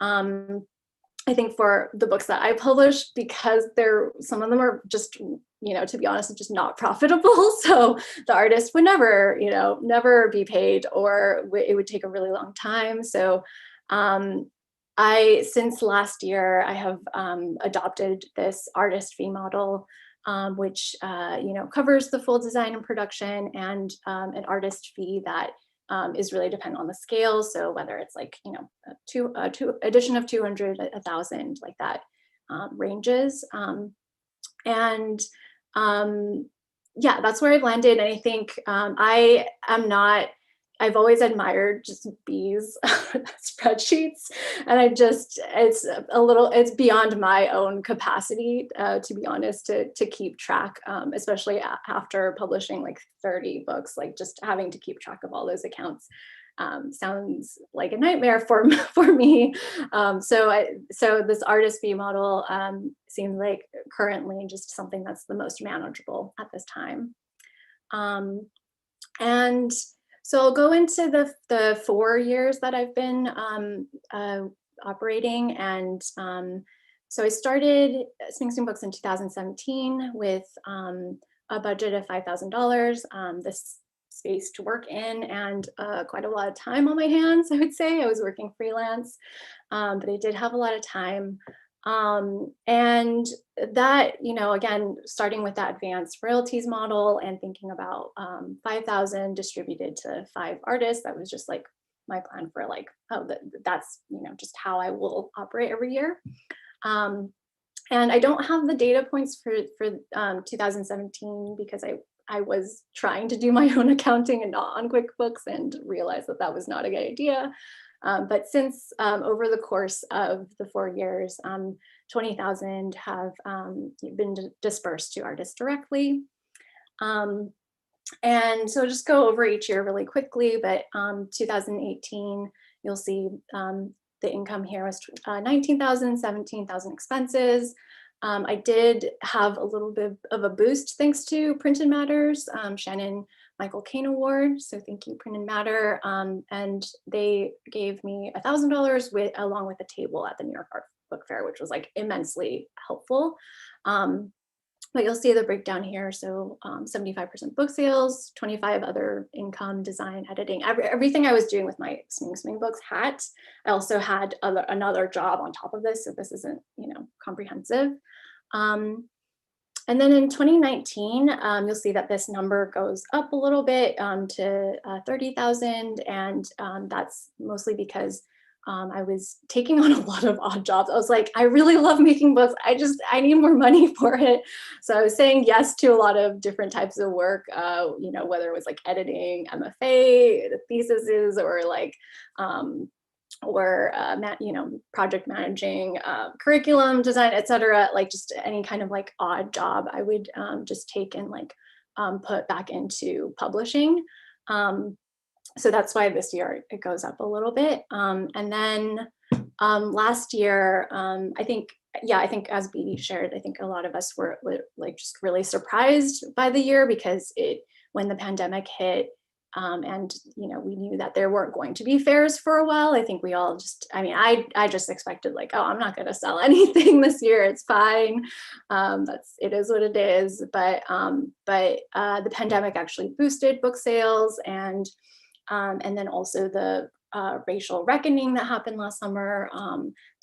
I think for the books that I published, because some of them are just, to be honest, just not profitable. So the artist would never be paid, or it would take a really long time. So since last year, I have adopted this artist fee model, which covers the full design and production, and an artist fee that is really dependent on the scale. So whether it's like, you know, addition of 200, 1,000, like that ranges. Yeah, that's where I've landed. And I think I've always admired just B's spreadsheets. And it's beyond my own capacity, to be honest, to keep track, especially after publishing like 30 books, like just having to keep track of all those accounts. Sounds like a nightmare for me. So this artist fee model seems like currently just something that's the most manageable at this time. And so I'll go into the 4 years that I've been operating. And so I started Sming Books in 2017 with a budget of $5,000. This space to work in and quite a lot of time on my hands, I would say. I was working freelance, but I did have a lot of time. And that, you know, again, starting with that advanced royalties model and thinking about 5,000 distributed to 5 artists, that was just like my plan for like, oh, that's, you know, just how I will operate every year. And I don't have the data points for 2017 because I was trying to do my own accounting and not on QuickBooks and realized that was not a good idea. But since over the course of the 4 years, 20,000 have been dispersed to artists directly. And so just go over each year really quickly, but 2018, you'll see the income here was 19,000, 17,000 expenses. I did have a little bit of a boost thanks to Printed Matter's Shannon Michael Cain Award. So thank you, Printed Matter. And they gave me $1,000 along with a table at the New York Art Book Fair, which was like immensely helpful. But you'll see the breakdown here. So 75% book sales, 25 other income, design, editing, everything I was doing with my Sming Books hat. I also had another job on top of this, so this isn't, you know, comprehensive. And then in 2019, you'll see that this number goes up a little bit to 30,000, and that's mostly because I was taking on a lot of odd jobs. I was like, I really love making books. I need more money for it. So I was saying yes to a lot of different types of work, you know, whether it was like editing, MFA, theses, or like, you know, project managing, curriculum design, etc. Like just any kind of like odd job I would just take and like put back into publishing. So that's why this year it goes up a little bit. And then last year, I think as B shared, I think a lot of us were like just really surprised by the year because when the pandemic hit, and you know, we knew that there weren't going to be fairs for a while. I think we all just, I mean, I just expected like, oh, I'm not going to sell anything this year. It's fine. It is what it is. But the pandemic actually boosted book sales, and then also the racial reckoning that happened last summer.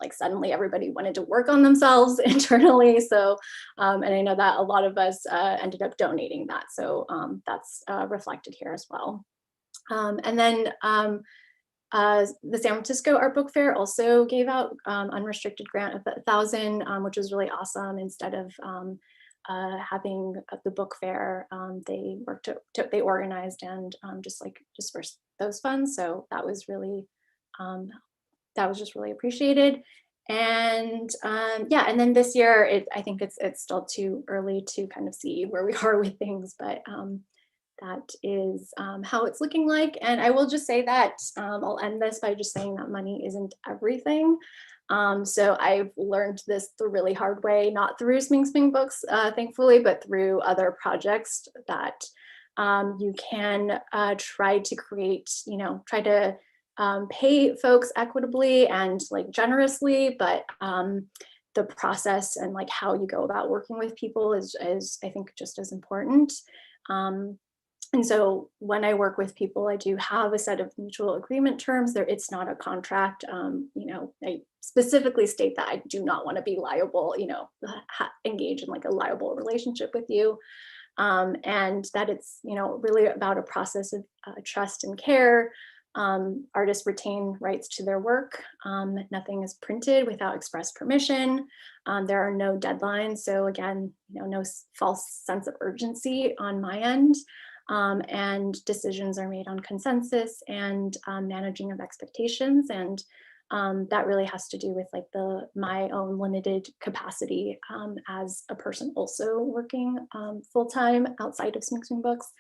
Like suddenly everybody wanted to work on themselves internally. So, and I know that a lot of us ended up donating that. So that's reflected here as well. And then the San Francisco Art Book Fair also gave out unrestricted grant of 1,000, which was really awesome. Instead of having the book fair, they organized and just like dispersed those funds. So that was really, that was just really appreciated. And yeah, and then this year, I think it's still too early to kind of see where we are with things, but that is how it's looking like. And I will just say that I'll end this by just saying that money isn't everything. So I've learned this the really hard way, not through Sming Books, thankfully, but through other projects that you can try to create, you know, try to pay folks equitably and like generously, but the process and like how you go about working with people is I think just as important. And so when I work with people, I do have a set of mutual agreement terms. It's not a contract. You know, I specifically state that I do not want to be liable, you know, engage in like a liable relationship with you. and that it's, you know, really about a process of trust and care. Artists retain rights to their work. Nothing is printed without express permission. There are no deadlines. So again, you know, no false sense of urgency on my end. And decisions are made on consensus and managing of expectations. And that really has to do with like my own limited capacity as a person also working full-time outside of Sming Books.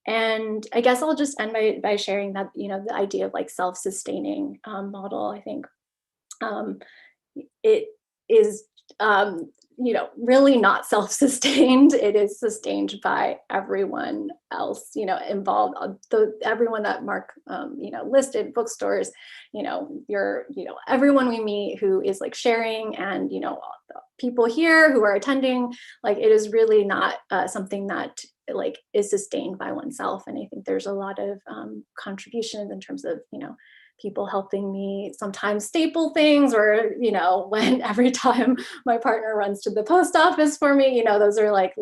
And I guess I'll just end by sharing that, you know, the idea of like self-sustaining model, I think it is, you know, really not self-sustained. It is sustained by everyone else, you know, involved, everyone that Marc, you know, listed, bookstores, you know, everyone we meet who is like sharing, and, you know, people here who are attending, like it is really not something that like is sustained by oneself. And I think there's a lot of contributions in terms of, you know, people helping me sometimes staple things, or, you know, when every time my partner runs to the post office for me, you know, those are like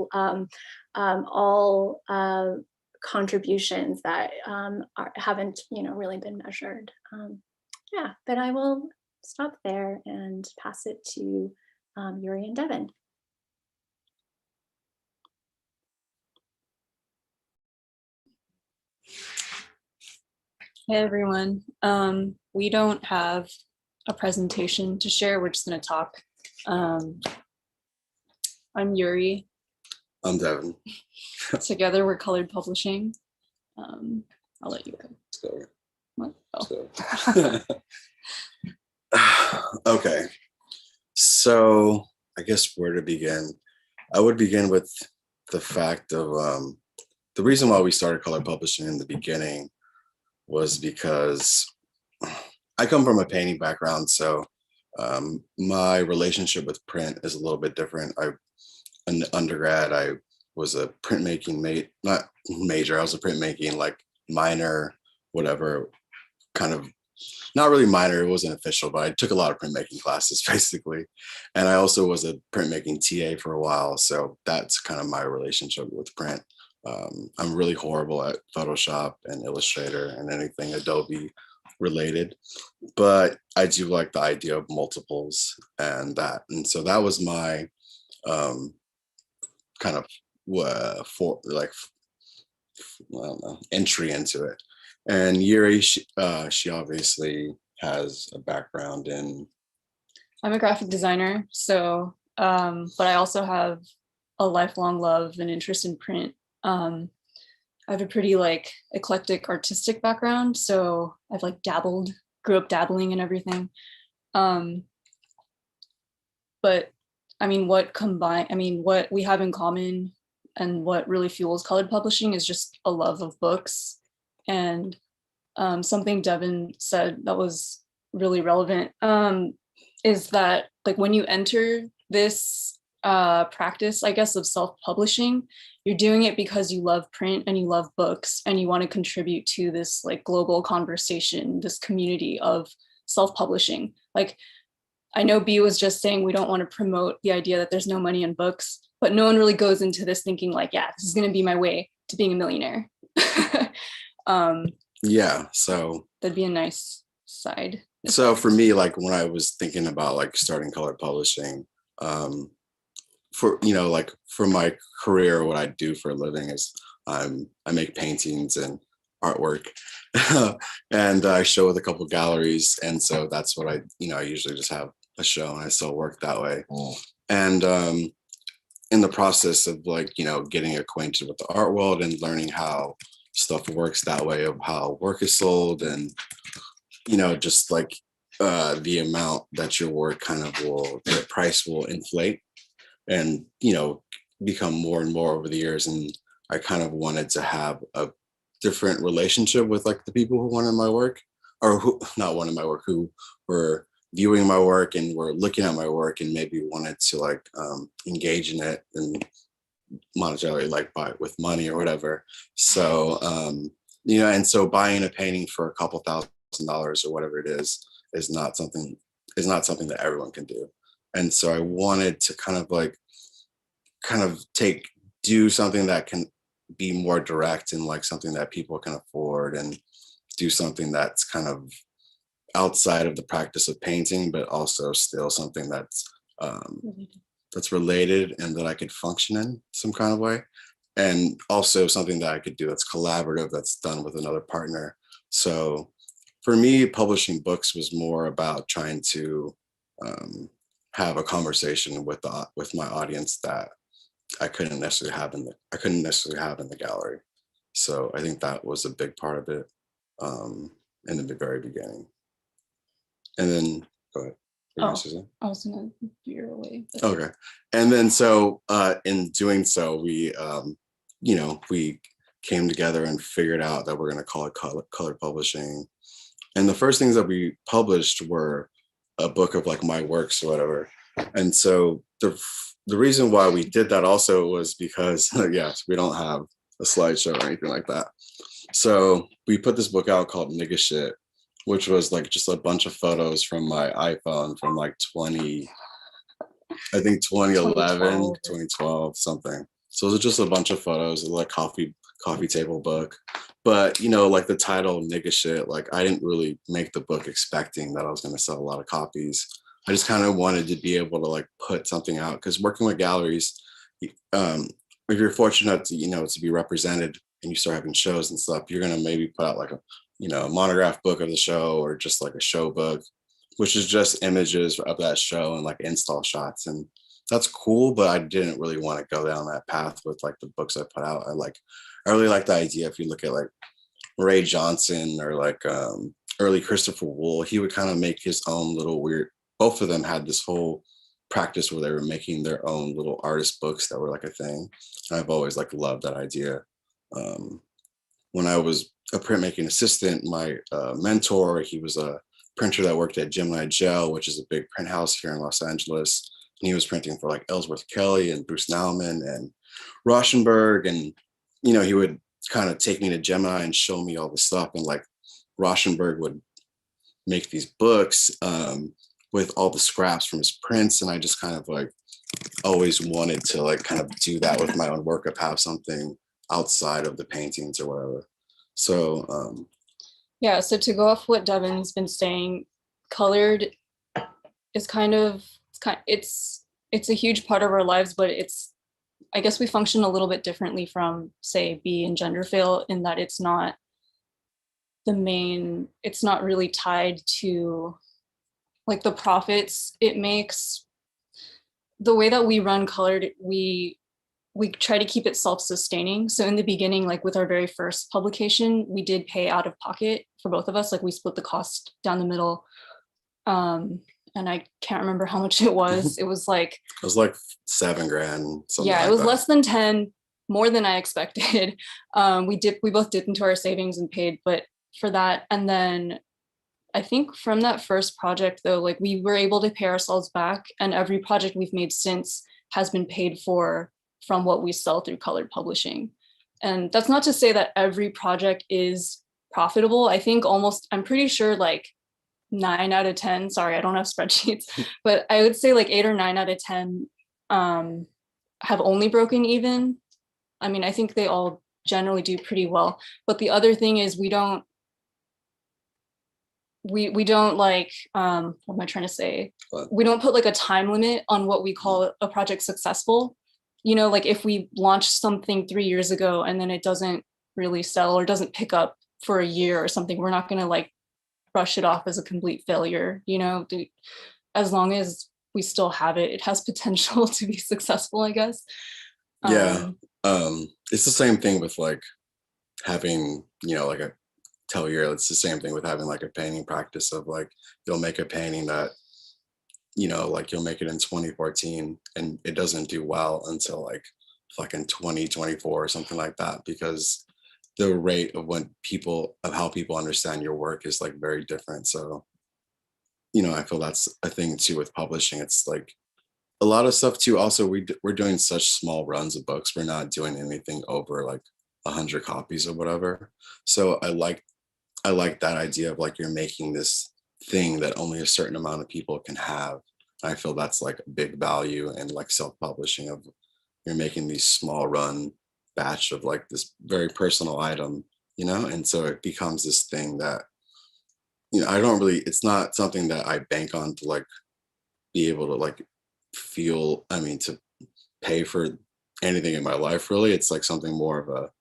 all contributions that haven't, you know, really been measured. Yeah, but I will stop there and pass it to Yuri and Devin. Hey everyone, we don't have a presentation to share, we're just going to talk. I'm Yuri. I'm Devin. Together we're Colored Publishing. I'll let you go. Let's go. What? Oh. Let's go. Okay, so I guess where to begin? I would begin with the fact of the reason why we started Colored Publishing in the beginning was because I come from a painting background, so my relationship with print is a little bit different. In undergrad, I was a printmaking not major, I was a printmaking like minor, whatever, kind of, not really minor, it wasn't official, but I took a lot of printmaking classes basically. And I also was a printmaking TA for a while, so that's kind of my relationship with print. I'm really horrible at Photoshop and Illustrator and anything Adobe related, but I do like the idea of multiples and that. And so that was my kind of entry into it. And Yuri, she obviously has a background in. I'm a graphic designer, so but I also have a lifelong love and interest in print. I have a pretty like eclectic artistic background, so I've like grew up dabbling in everything. But I mean, what we have in common and what really fuels Colored Publishing is just a love of books. And something Devin said that was really relevant is that like when you enter this practice, I guess, of self-publishing, you're doing it because you love print and you love books and you want to contribute to this like global conversation, this community of self-publishing. Like I know B was just saying we don't want to promote the idea that there's no money in books, but no one really goes into this thinking like, yeah, this is going to be my way to being a millionaire. Yeah, so that'd be a nice side. So for me, like when I was thinking about like starting Colored Publishing, for my career, what I do for a living is I make paintings and artwork and I show with a couple of galleries. And so that's what I usually just have a show and I still work that way. And in the process of getting acquainted with the art world and learning how stuff works that way, of how work is sold, and just like the amount that your work the price will inflate and become more and more over the years. And I kind of wanted to have a different relationship with like the people who wanted my work, or who not wanted my work, who were viewing my work and were looking at my work and maybe wanted to engage in it and monetarily, buy it with money or whatever. So and so buying a painting for a couple $1,000s or whatever it is not something that everyone can do. And so I wanted to kind of take do something that can be more direct and like something that people can afford, and do something that's kind of outside of the practice of painting, but also still something that's related and that I could function in some kind of way. And also something that I could do that's collaborative, that's done with another partner. So for me, publishing books was more about trying to have a conversation with my audience that I couldn't necessarily have in the gallery. So I think that was a big part of it in the very beginning. And then go ahead. Oh, I was gonna veer away. Okay. And then so in doing so, we we came together and figured out that we're going to call it color publishing. And the first things that we published were a book of like my works or whatever. And so the reason why we did that also was because yes, we don't have a slideshow or anything like that. So we put this book out called Nigga Shit, which was like just a bunch of photos from my iPhone from like 2011, 2012, something. So it was just a bunch of photos, like coffee table book. But like the title Nigga Shit, like I didn't really make the book expecting that I was going to sell a lot of copies. I just kind of wanted to be able to like put something out, because working with galleries, if you're fortunate to to be represented and you start having shows and stuff, you're going to maybe put out like a monograph book of the show, or just like a show book, which is just images of that show and like install shots. And that's cool, but I didn't really want to go down that path with like the books I put out. I really like the idea. If you look at like Ray Johnson or like early Christopher Wool, he would kind of make his own little weird, both of them had this whole practice where they were making their own little artist books that were like a thing. And I've always like loved that idea. When I was a printmaking assistant, my mentor, he was a printer that worked at Gemini Gel, which is a big print house here in Los Angeles. And he was printing for like Ellsworth Kelly and Bruce Nauman and Rauschenberg. And, he would kind of take me to Gemini and show me all the stuff. And like Rauschenberg would make these books with all the scraps from his prints. And I just kind of like always wanted to like kind of do that with my own work, of have something outside of the paintings or whatever. So yeah, so to go off what Devin's been saying, colored is it's a huge part of our lives, but I guess we function a little bit differently from say B and GenderFail, in that it's not really tied to like the profits it makes. The way that we run colored, we try to keep it self-sustaining. So in the beginning, like with our very first publication, we did pay out of pocket for both of us. Like we split the cost down the middle. And I can't remember how much it was. It was like $7,000. Yeah, it was less than 10, more than I expected. We both dipped into our savings and paid, but for that. And then I think from that first project though, like we were able to pay ourselves back, and every project we've made since has been paid for from what we sell through colored publishing. And that's not to say that every project is profitable. I'm pretty sure like 9 out of 10, sorry, I don't have spreadsheets, but I would say like 8 or 9 out of 10 have only broken even. I mean, I think they all generally do pretty well. But the other thing is we don't like, what am I trying to say? We don't put like a time limit on what we call a project successful. Like if we launched something 3 years ago and then it doesn't really sell or doesn't pick up for a year or something, we're not going to like brush it off as a complete failure. As long as we still have it, it has potential to be successful, I guess. Yeah. It's the same thing with like having, like a it's the same thing with having like a painting practice of like, you'll make a painting that, like you'll make it in 2014 and it doesn't do well until like fucking 2024 or something like that, because the rate of how people understand your work is like very different. So, I feel that's a thing too with publishing. It's like a lot of stuff too. Also, we're doing such small runs of books. We're not doing anything over like 100 copies or whatever. So I like that idea of like, you're making this thing that only a certain amount of people can have. I feel that's like a big value in like self-publishing, of you're making these small run batch of like this very personal item, you know? And so it becomes this thing that, you know, it's not something that I bank on to like be able to like feel, I mean, to pay for anything in my life really. It's like something more of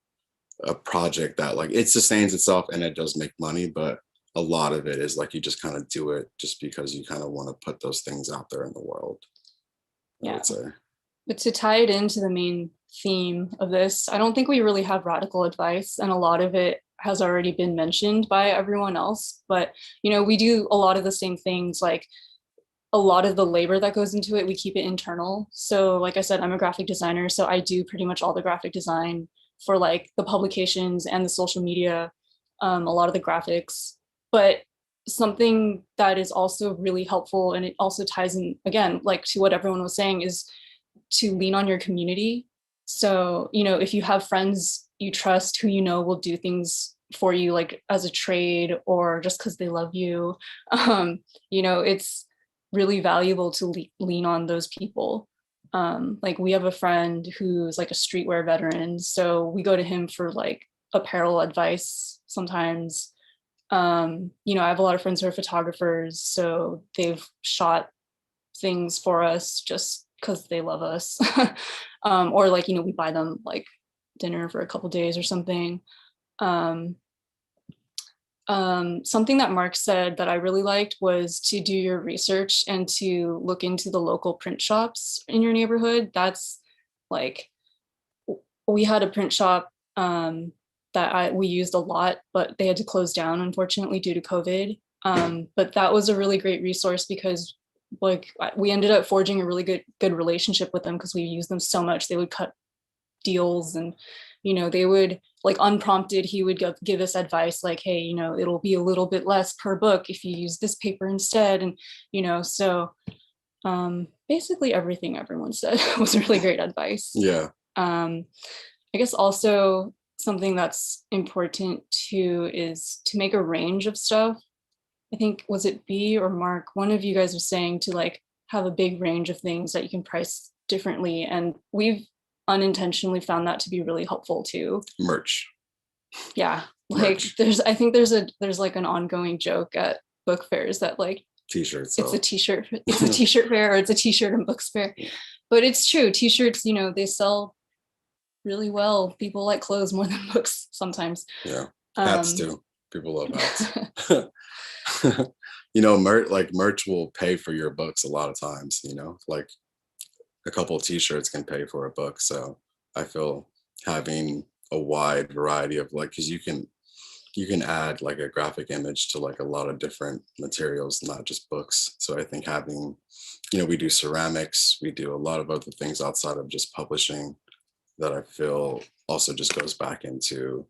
a project that like it sustains itself and it does make money, but a lot of it is like you just kind of do it just because you kind of want to put those things out there in the world. I would say. But to tie it into the main theme of this, I don't think we really have radical advice, and a lot of it has already been mentioned by everyone else. But, you know, we do a lot of the same things, like a lot of the labor that goes into it, we keep it internal. So like I said, I'm a graphic designer, so I do pretty much all the graphic design for like the publications and the social media, a lot of the graphics. But something that is also really helpful, and it also ties in again, like to what everyone was saying, is to lean on your community. So, you know, if you have friends you trust who you know will do things for you, like as a trade or just because they love you, you know, it's really valuable to lean on those people. Like we have a friend who's like a streetwear veteran, so we go to him for like apparel advice sometimes. You know, I have a lot of friends who are photographers, so they've shot things for us just because they love us. Or like, you know, we buy them like dinner for a couple days or something. Something that Marc said that I really liked was to do your research and to look into the local print shops in your neighborhood. That's like, we had a print shop that we used a lot, but they had to close down, unfortunately, due to COVID. But that was a really great resource because like we ended up forging a really good relationship with them because we used them so much. They would cut deals, and you know, they would like unprompted, he would give us advice like, hey, you know, it'll be a little bit less per book if you use this paper instead. And you know, so basically everything everyone said was really great advice. Yeah. I guess also something that's important too is to make a range of stuff. I think, was it B or Marc? One of you guys was saying to like have a big range of things that you can price differently. And we've unintentionally found that to be really helpful too. Merch. Yeah. Like Merch. I think there's like an ongoing joke at book fairs that like T-shirts. It's a t-shirt fair, or it's a t-shirt and books fair. But it's true. T-shirts, you know, they sell really well. People like clothes more than books sometimes. Yeah. Hats too. People love hats. You know, merch will pay for your books a lot of times, you know, like a couple of t-shirts can pay for a book. So I feel having a wide variety of like, because you can add like a graphic image to like a lot of different materials, not just books. So I think having, you know, we do ceramics, we do a lot of other things outside of just publishing that I feel also just goes back into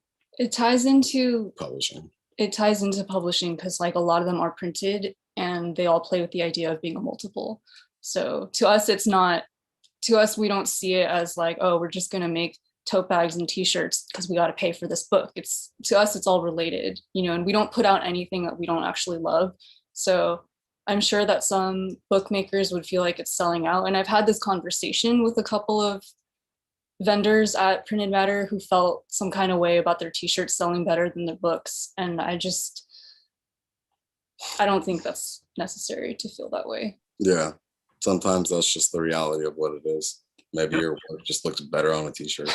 publishing. It ties into publishing because like a lot of them are printed and they all play with the idea of being a multiple. So to us, we don't see it as like, oh, we're just going to make tote bags and t-shirts because we got to pay for this book. It's, to us, it's all related, you know, and we don't put out anything that we don't actually love. So I'm sure that some bookmakers would feel like it's selling out. And I've had this conversation with a couple of vendors at Printed Matter who felt some kind of way about their t-shirts selling better than their books. And I don't think that's necessary to feel that way. Yeah. Sometimes that's just the reality of what it is. Maybe your work just looks better on a t-shirt.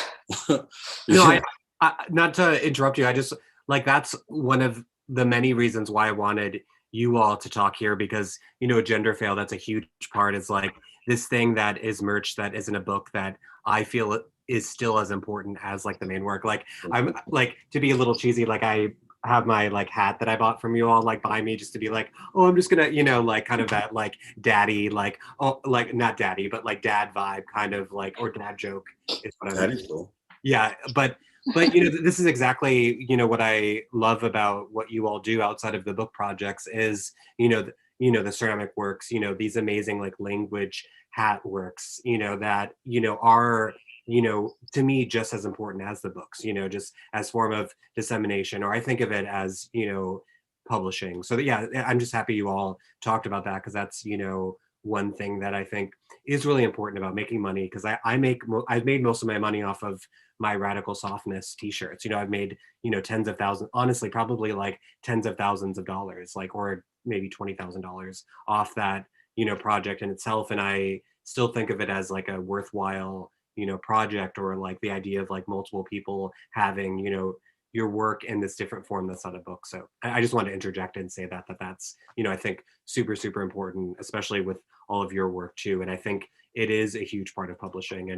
No, I not to interrupt you. I just like, that's one of the many reasons why I wanted you all to talk here, because, you know, GenderFail, that's a huge part. Is like this thing that is merch that isn't a book that I feel is still as important as like the main work. Like I'm like, to be a little cheesy, like I have my like hat that I bought from you all like by me just to be like, oh, I'm just gonna, you know, like kind of that like daddy, like, oh, like not daddy, but like dad vibe kind of like, or dad joke is what I'm cool. Yeah, but you know, this is exactly, you know, what I love about what you all do outside of the book projects is, you know, the ceramic works, you know, these amazing like language hat works, you know, that, you know, are, you know, to me, just as important as the books, you know, just as form of dissemination, or I think of it as, you know, publishing. So yeah, I'm just happy you all talked about that, because that's, you know, one thing that I think is really important about making money, because I've made most of my money off of my radical softness t-shirts. I've made, tens of thousands, honestly, probably like tens of thousands of dollars, like, or maybe $20,000 off that, project in itself. And I still think of it as like a worthwhile, project, or like the idea of like multiple people having, your work in this different form that's not a book. So I just wanted to interject and say that's, I think super, super important, especially with all of your work too. And I think it is a huge part of publishing,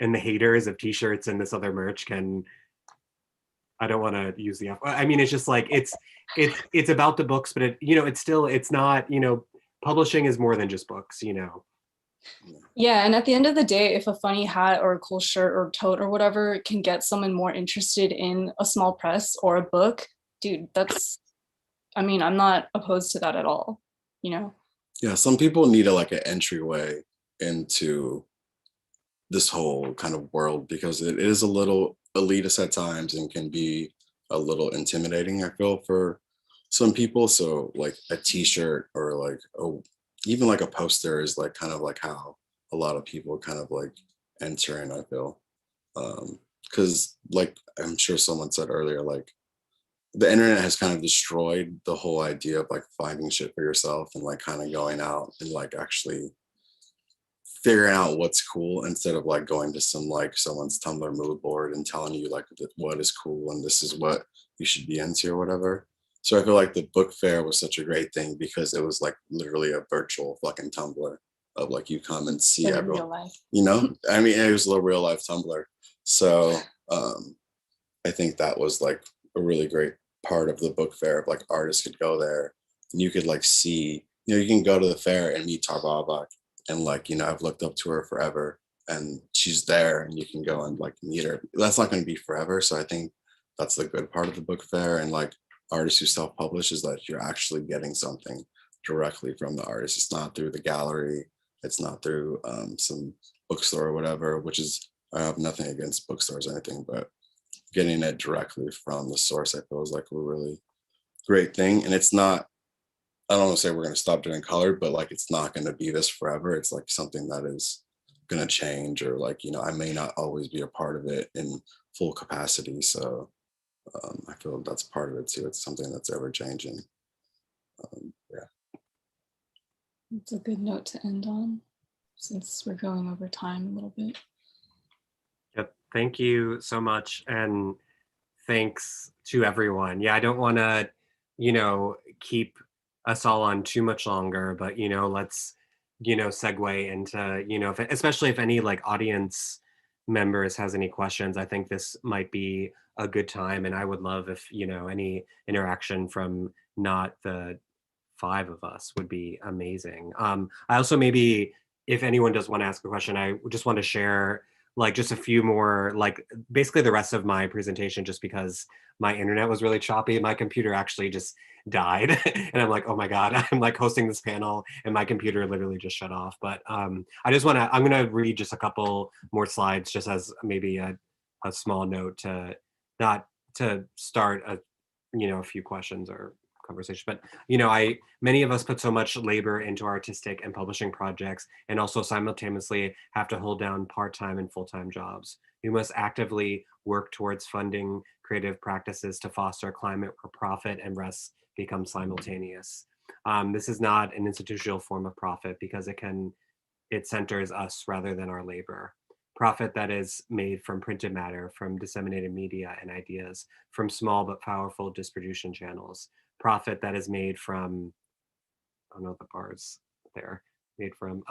and the haters of t-shirts and this other merch I don't want to use the F. I mean, it's just like, it's about the books, but it's not, publishing is more than just books, Yeah, and at the end of the day, if a funny hat or a cool shirt or tote or whatever can get someone more interested in a small press or a book, dude, I'm not opposed to that at all, Yeah, some people need an entryway into this whole kind of world, because it is a little elitist at times and can be a little intimidating, I feel, for some people. So like a t-shirt or like even like a poster is like kind of like how a lot of people kind of like enter in, I feel. Because like I'm sure someone said earlier, like the internet has kind of destroyed the whole idea of like finding shit for yourself and like kind of going out and like actually figuring out what's cool, instead of like going to someone's Tumblr mood board and telling you like what is cool and this is what you should be into or whatever. So I feel like the book fair was such a great thing, because it was like literally a virtual fucking Tumblr of like, you come and see in everyone, real life. I mean, it was a little real life Tumblr. So I think that was like a really great part of the book fair, of like artists could go there and you could like see, you can go to the fair and meet Tarbabak, and like, I've looked up to her forever and she's there, and you can go and like meet her. That's not going to be forever. So I think that's the good part of the book fair, and like artists who self-publish, is that you're actually getting something directly from the artist. It's not through the gallery, it's not through some bookstore or whatever, which is, I have nothing against bookstores or anything, but getting it directly from the source, I feel, is like a really great thing. And it's not, I don't want to say we're going to stop doing color, but like, it's not going to be this forever. It's like something that is going to change, or like, I may not always be a part of it in full capacity. So I feel that's part of it too. It's something that's ever changing. Yeah. It's a good note to end on, since we're going over time a little bit. Yep. Thank you so much. And thanks to everyone. Yeah, I don't want to, keep us all on too much longer, but, let's, segue into, especially if any like audience members has any questions. I think this might be a good time. And I would love if, any interaction from not the 5 of us would be amazing. I also, maybe if anyone does want to ask a question, I just want to share like just a few more, like basically the rest of my presentation, just because my internet was really choppy. My computer actually just died and I'm like, oh my God, I'm like hosting this panel and my computer literally just shut off. But I'm gonna read just a couple more slides, just as maybe a small note to not to start a few questions or conversation. But many of us put so much labor into artistic and publishing projects, and also simultaneously have to hold down part-time and full-time jobs. We must actively work towards funding creative practices to foster a climate where profit and rest become simultaneous. This is not an institutional form of profit, because it centers us rather than our labor. Profit that is made from printed matter, from disseminated media and ideas, from small but powerful distribution channels. Profit that is made from, I don't know the bars there, made from,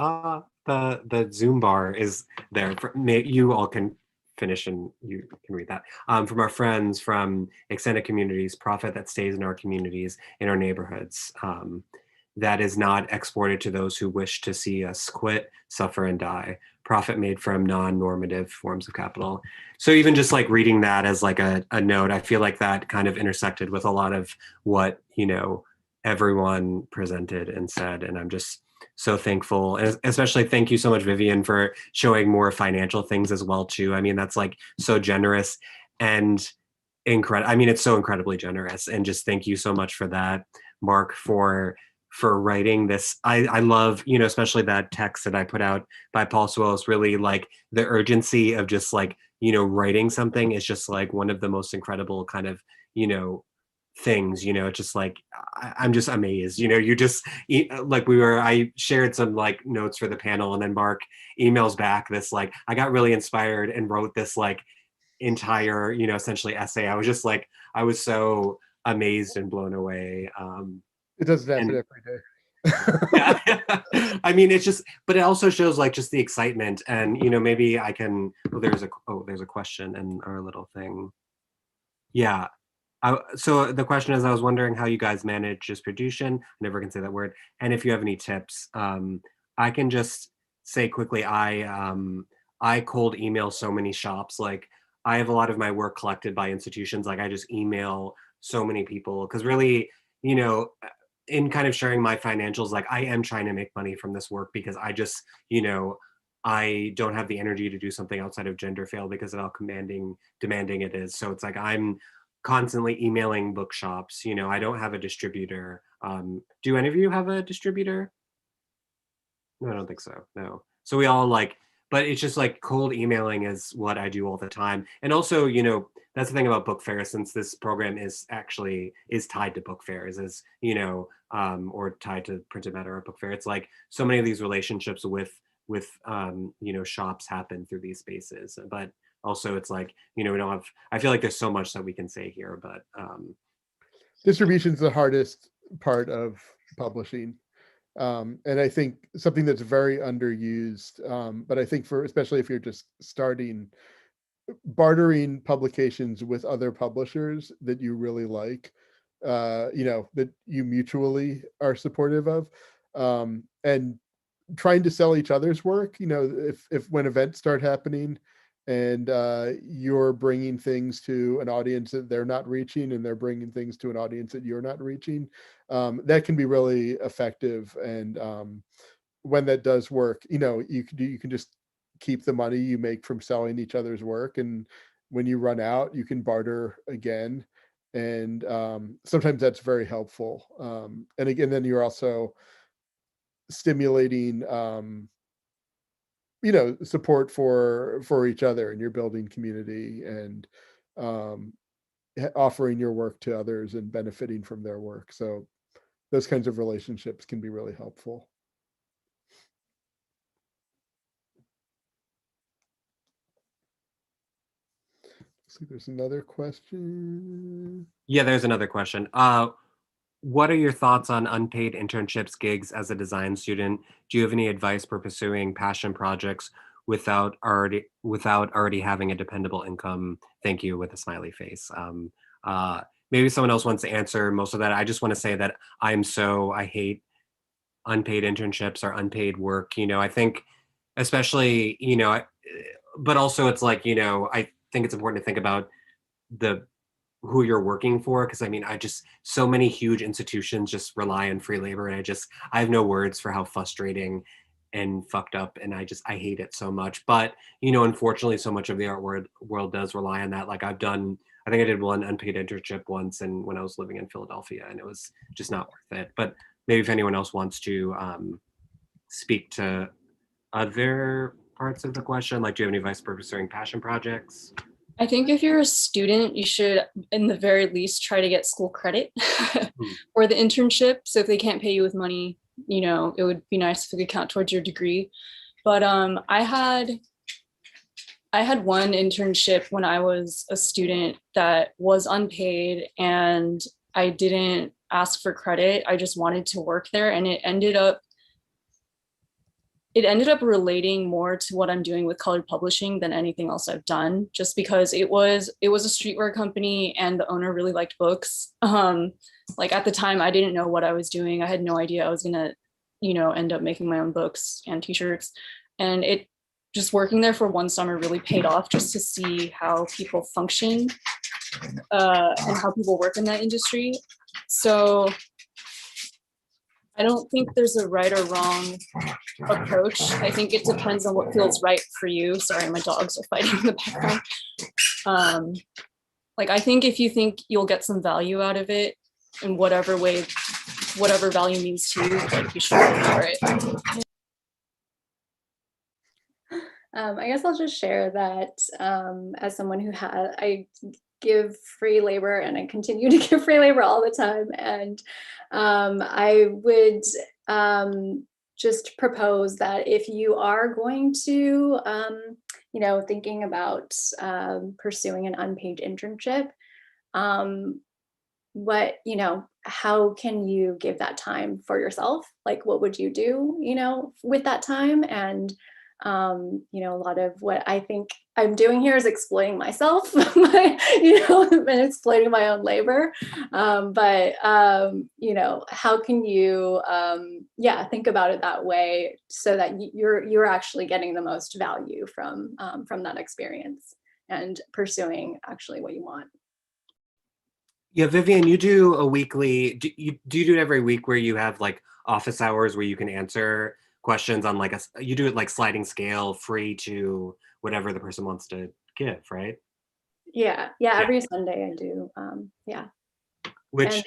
the Zoom bar is there. You all can finish and you can read that. From our friends, from extended communities, profit that stays in our communities, in our neighborhoods, that is not exported to those who wish to see us quit, suffer, and die. Profit made from non-normative forms of capital. So even just like reading that as like a note, I feel like that kind of intersected with a lot of what, everyone presented and said. And I'm just so thankful. And especially thank you so much, Vivian, for showing more financial things as well too. I mean, that's like so generous and incredible. I mean, it's so incredibly generous. And just thank you so much for that. Marc, for for writing this. I love, you know, especially that text that I put out by Paul Sewell's, really like the urgency of just like, you know, writing something is just like one of the most incredible kind of, you know, things, you know. It's just like, I'm just amazed, you know. You just like, I shared some like notes for the panel, and then Marc emails back this like, I got really inspired and wrote this like entire, you know, essentially essay. I was just like, I was so amazed and blown away. It doesn't happen and every day. yeah. I mean, it's just, but it also shows like just the excitement, and you know, maybe I can, there's a question in our little thing. Yeah. So the question is, I was wondering how you guys manage distribution. I never can say that word. And if you have any tips. I can just say quickly, I cold email so many shops. Like, I have a lot of my work collected by institutions. Like, I just email so many people, because really, you know, in kind of sharing my financials, like, I am trying to make money from this work, because I just, you know, I don't have the energy to do something outside of GenderFail because of how demanding it is. So it's like, I'm constantly emailing bookshops. You know, I don't have a distributor. Do any of you have a distributor? No, I don't think so. No. So we all like, but it's just like cold emailing is what I do all the time. And also, you know, that's the thing about book fairs, since this program is tied to book fairs, is, you know, or tied to printed matter or book fair. It's like so many of these relationships with you know, shops happen through these spaces. But also it's like, you know, we don't have, I feel like there's so much that we can say here, but Distribution is the hardest part of publishing. And I think something that's very underused, but I think especially if you're just starting, bartering publications with other publishers that you really like, you know, that you mutually are supportive of, and trying to sell each other's work. You know, if when events start happening and you're bringing things to an audience that they're not reaching, and they're bringing things to an audience that you're not reaching, that can be really effective. And when that does work, you know, you can just keep the money you make from selling each other's work, and when you run out, you can barter again. And sometimes that's very helpful. And again, then you're also stimulating you know, support for each other, and you're building community, and offering your work to others and benefiting from their work. So those kinds of relationships can be really helpful. See, there's another question. Yeah, there's another question. What are your thoughts on unpaid internships, gigs as a design student? Do you have any advice for pursuing passion projects without already having a dependable income? Thank you, with a smiley face. Maybe someone else wants to answer most of that. I just want to say that I hate unpaid internships or unpaid work. You know, I think, especially, you know, but also it's like, you know, I think it's important to think about who you're working for, because I mean, so many huge institutions just rely on free labor, and I have no words for how frustrating and fucked up, and I hate it so much. But you know, unfortunately, so much of the art world does rely on that. Like, I think I did one unpaid internship once, and when I was living in Philadelphia, and it was just not worth it. But maybe if anyone else wants to speak to other parts of the question, like, do you have any advice for pursuing passion projects? I think if you're a student, you should, in the very least, try to get school credit for the internship. So if they can't pay you with money, you know, it would be nice if it could count towards your degree. But I had one internship when I was a student that was unpaid, and I didn't ask for credit. I just wanted to work there, and it ended up relating more to what I'm doing with colored publishing than anything else I've done, just because it was a streetwear company, and the owner really liked books. Like, at the time, I didn't know what I was doing. I had no idea I was gonna, you know, end up making my own books and t-shirts. And it just working there for one summer really paid off, just to see how people function and how people work in that industry. So I don't think there's a right or wrong approach. I think it depends on what feels right for you. Sorry, my dogs are fighting in the background. Like, I think if you think you'll get some value out of it in whatever way whatever value means to you, like, be sure to look for it. I guess I'll just share that as someone who I give free labor and I continue to give free labor all the time. And I would just propose that if you are going to, thinking about pursuing an unpaid internship, how can you give that time for yourself? Like, what would you do, with that time? And a lot of what I think I'm doing here is exploiting myself, and exploiting my own labor. How can you, think about it that way so that you're actually getting the most value from that experience and pursuing actually what you want. Yeah, Vivian, you do a weekly, do you do it every week where you have like office hours where you can answer questions on like you do it like sliding scale, free to whatever the person wants to give, right? Yeah, every Sunday I do. Which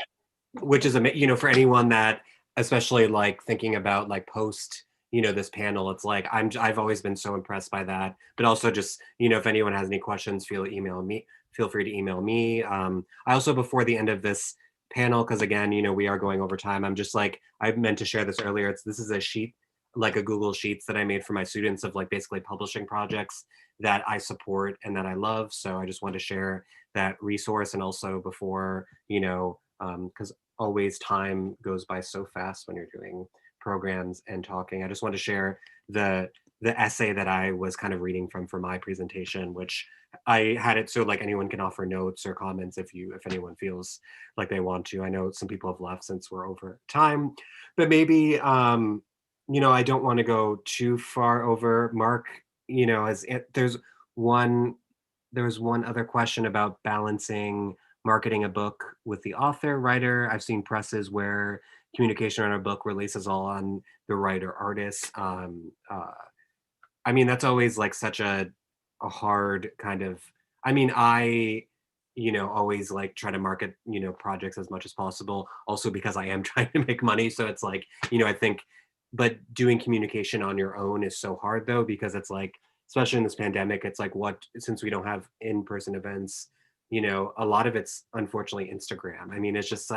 is for anyone that, especially like thinking about like post, this panel, it's like I've always been so impressed by that. But also just, if anyone has any questions, feel free to email me. I also, before the end of this panel, because again, we are going over time, I'm just like, I meant to share this earlier. This is a sheet, like a Google Sheets that I made for my students of like basically publishing projects that I support and that I love. So I just want to share that resource. And also before, because always time goes by so fast when you're doing programs and talking. I just want to share the essay that I was kind of reading from for my presentation, which I had it so like anyone can offer notes or comments if anyone feels like they want to. I know some people have left since we're over time, but maybe I don't want to go too far over. Marc, there was one other question about balancing marketing a book with the author, writer. I've seen presses where communication on a book releases all on the writer artist. That's always like such a hard kind of, I always like try to market, projects as much as possible, also because I am trying to make money. So it's like, I think, but doing communication on your own is so hard though, because it's like, especially in this pandemic, it's like since we don't have in-person events, a lot of it's unfortunately Instagram. It's just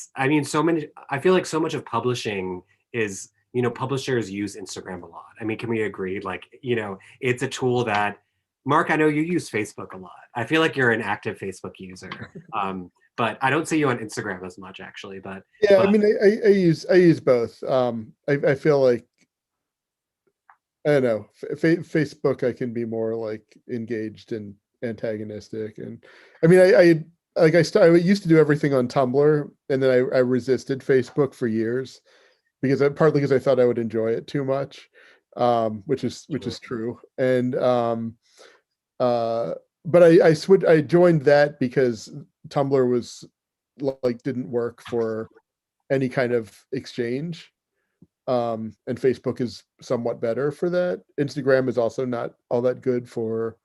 I feel like so much of publishing is, publishers use Instagram a lot. Can we agree? Like, it's a tool that, Marc, I know you use Facebook a lot. I feel like you're an active Facebook user. But I don't see you on Instagram as much actually, but. Yeah, I use both. I feel like, I don't know, Facebook, I can be more like engaged and antagonistic. And I used to do everything on Tumblr, and then I resisted Facebook for years partly because I thought I would enjoy it too much, which is true. And but I joined that because Tumblr was like didn't work for any kind of exchange. And Facebook is somewhat better for that. Instagram is also not all that good for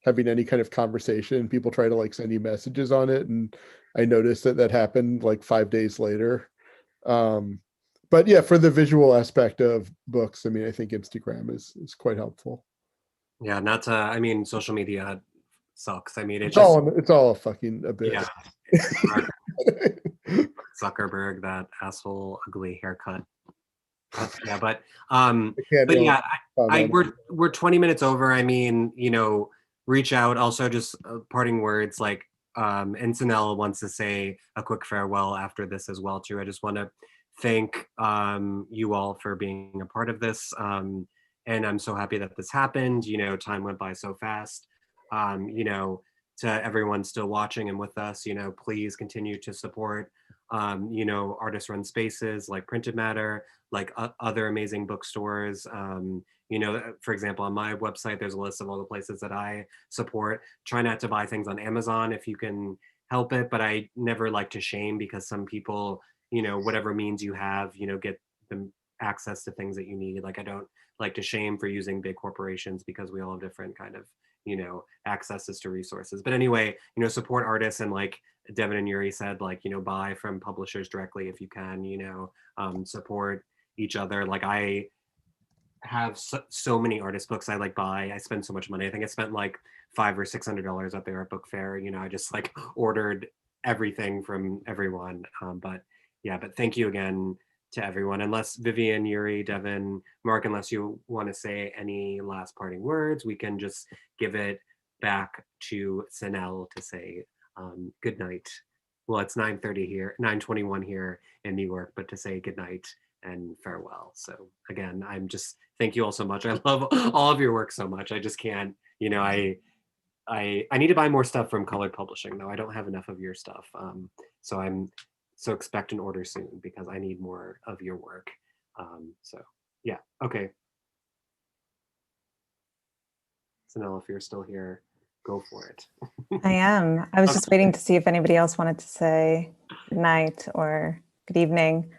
having any kind of conversation. People try to like send you messages on it, and I noticed that happened like 5 days later. But yeah, for the visual aspect of books, I think Instagram is quite helpful. Yeah, not to, social media sucks. It's all a fucking abyss. Yeah. Zuckerberg, that asshole, ugly haircut. Yeah, but yeah, we're 20 minutes over. Reach out. Also, just parting words, like, and Sanel wants to say a quick farewell after this as well too. I just want to thank you all for being a part of this, and I'm so happy that this happened. Time went by so fast. To everyone still watching and with us, please continue to support artist run spaces like Printed Matter, like other amazing bookstores. For example, on my website, there's a list of all the places that I support. Try not to buy things on Amazon if you can help it, but I never like to shame, because some people, whatever means you have, get them access to things that you need. Like, I don't like to shame for using big corporations, because we all have different kind of, accesses to resources. But anyway, support artists and like Devin and Yuri said, like, buy from publishers directly if you can, support each other. Like, I have so many artist books I buy. I spend so much money. I think I spent like $500 or $600 out there at book fair. I just ordered everything from everyone. But thank you again to everyone. Unless Vivian, Yuri, Devin, Marc, unless you want to say any last parting words, we can just give it back to Sanel to say good night. Well, it's 9:30 here, 9:21 here in New York, but to say good night and farewell. So again, thank you all so much. I love all of your work so much. I just can't, I need to buy more stuff from Colored Publishing though. I don't have enough of your stuff. So expect an order soon because I need more of your work. So yeah, okay. Sanel, if you're still here, go for it. I am. I was just waiting to see if anybody else wanted to say good night or good evening.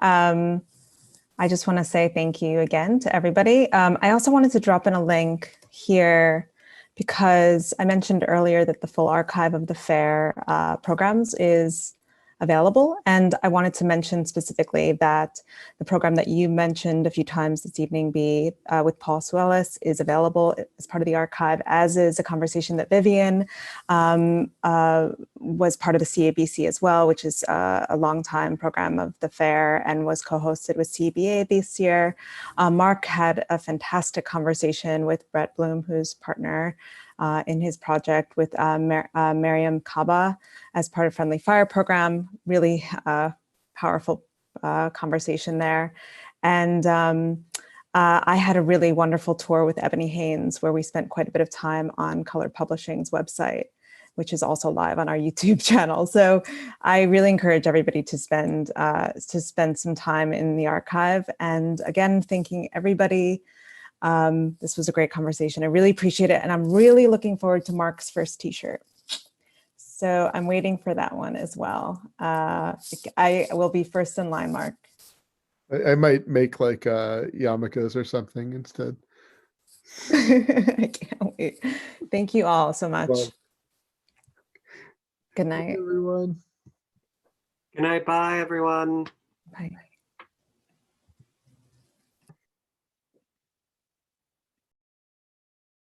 I just want to say thank you again to everybody. I also wanted to drop in a link here because I mentioned earlier that the full archive of the fair programs is available. And I wanted to mention specifically that the program that you mentioned a few times this evening, with Paul Suelis, is available as part of the archive, as is a conversation that Vivian was part of the CABC as well, which is a longtime program of the fair and was co-hosted with CBA this year. Marc had a fantastic conversation with Brett Bloom, who's partner in his project with Miriam Kaba as part of Friendly Fire program. Really powerful conversation there. And I had a really wonderful tour with Ebony Haynes where we spent quite a bit of time on Colored Publishing's website, which is also live on our YouTube channel. So I really encourage everybody to spend some time in the archive. And again, thanking everybody. This was a great conversation. I really appreciate it. And I'm really looking forward to Marc's first t-shirt. So I'm waiting for that one as well. I will be first in line, Marc. I might make yarmulkes or something instead. I can't wait. Thank you all so much. Well, good night. everyone. Good night. Bye, everyone. Bye.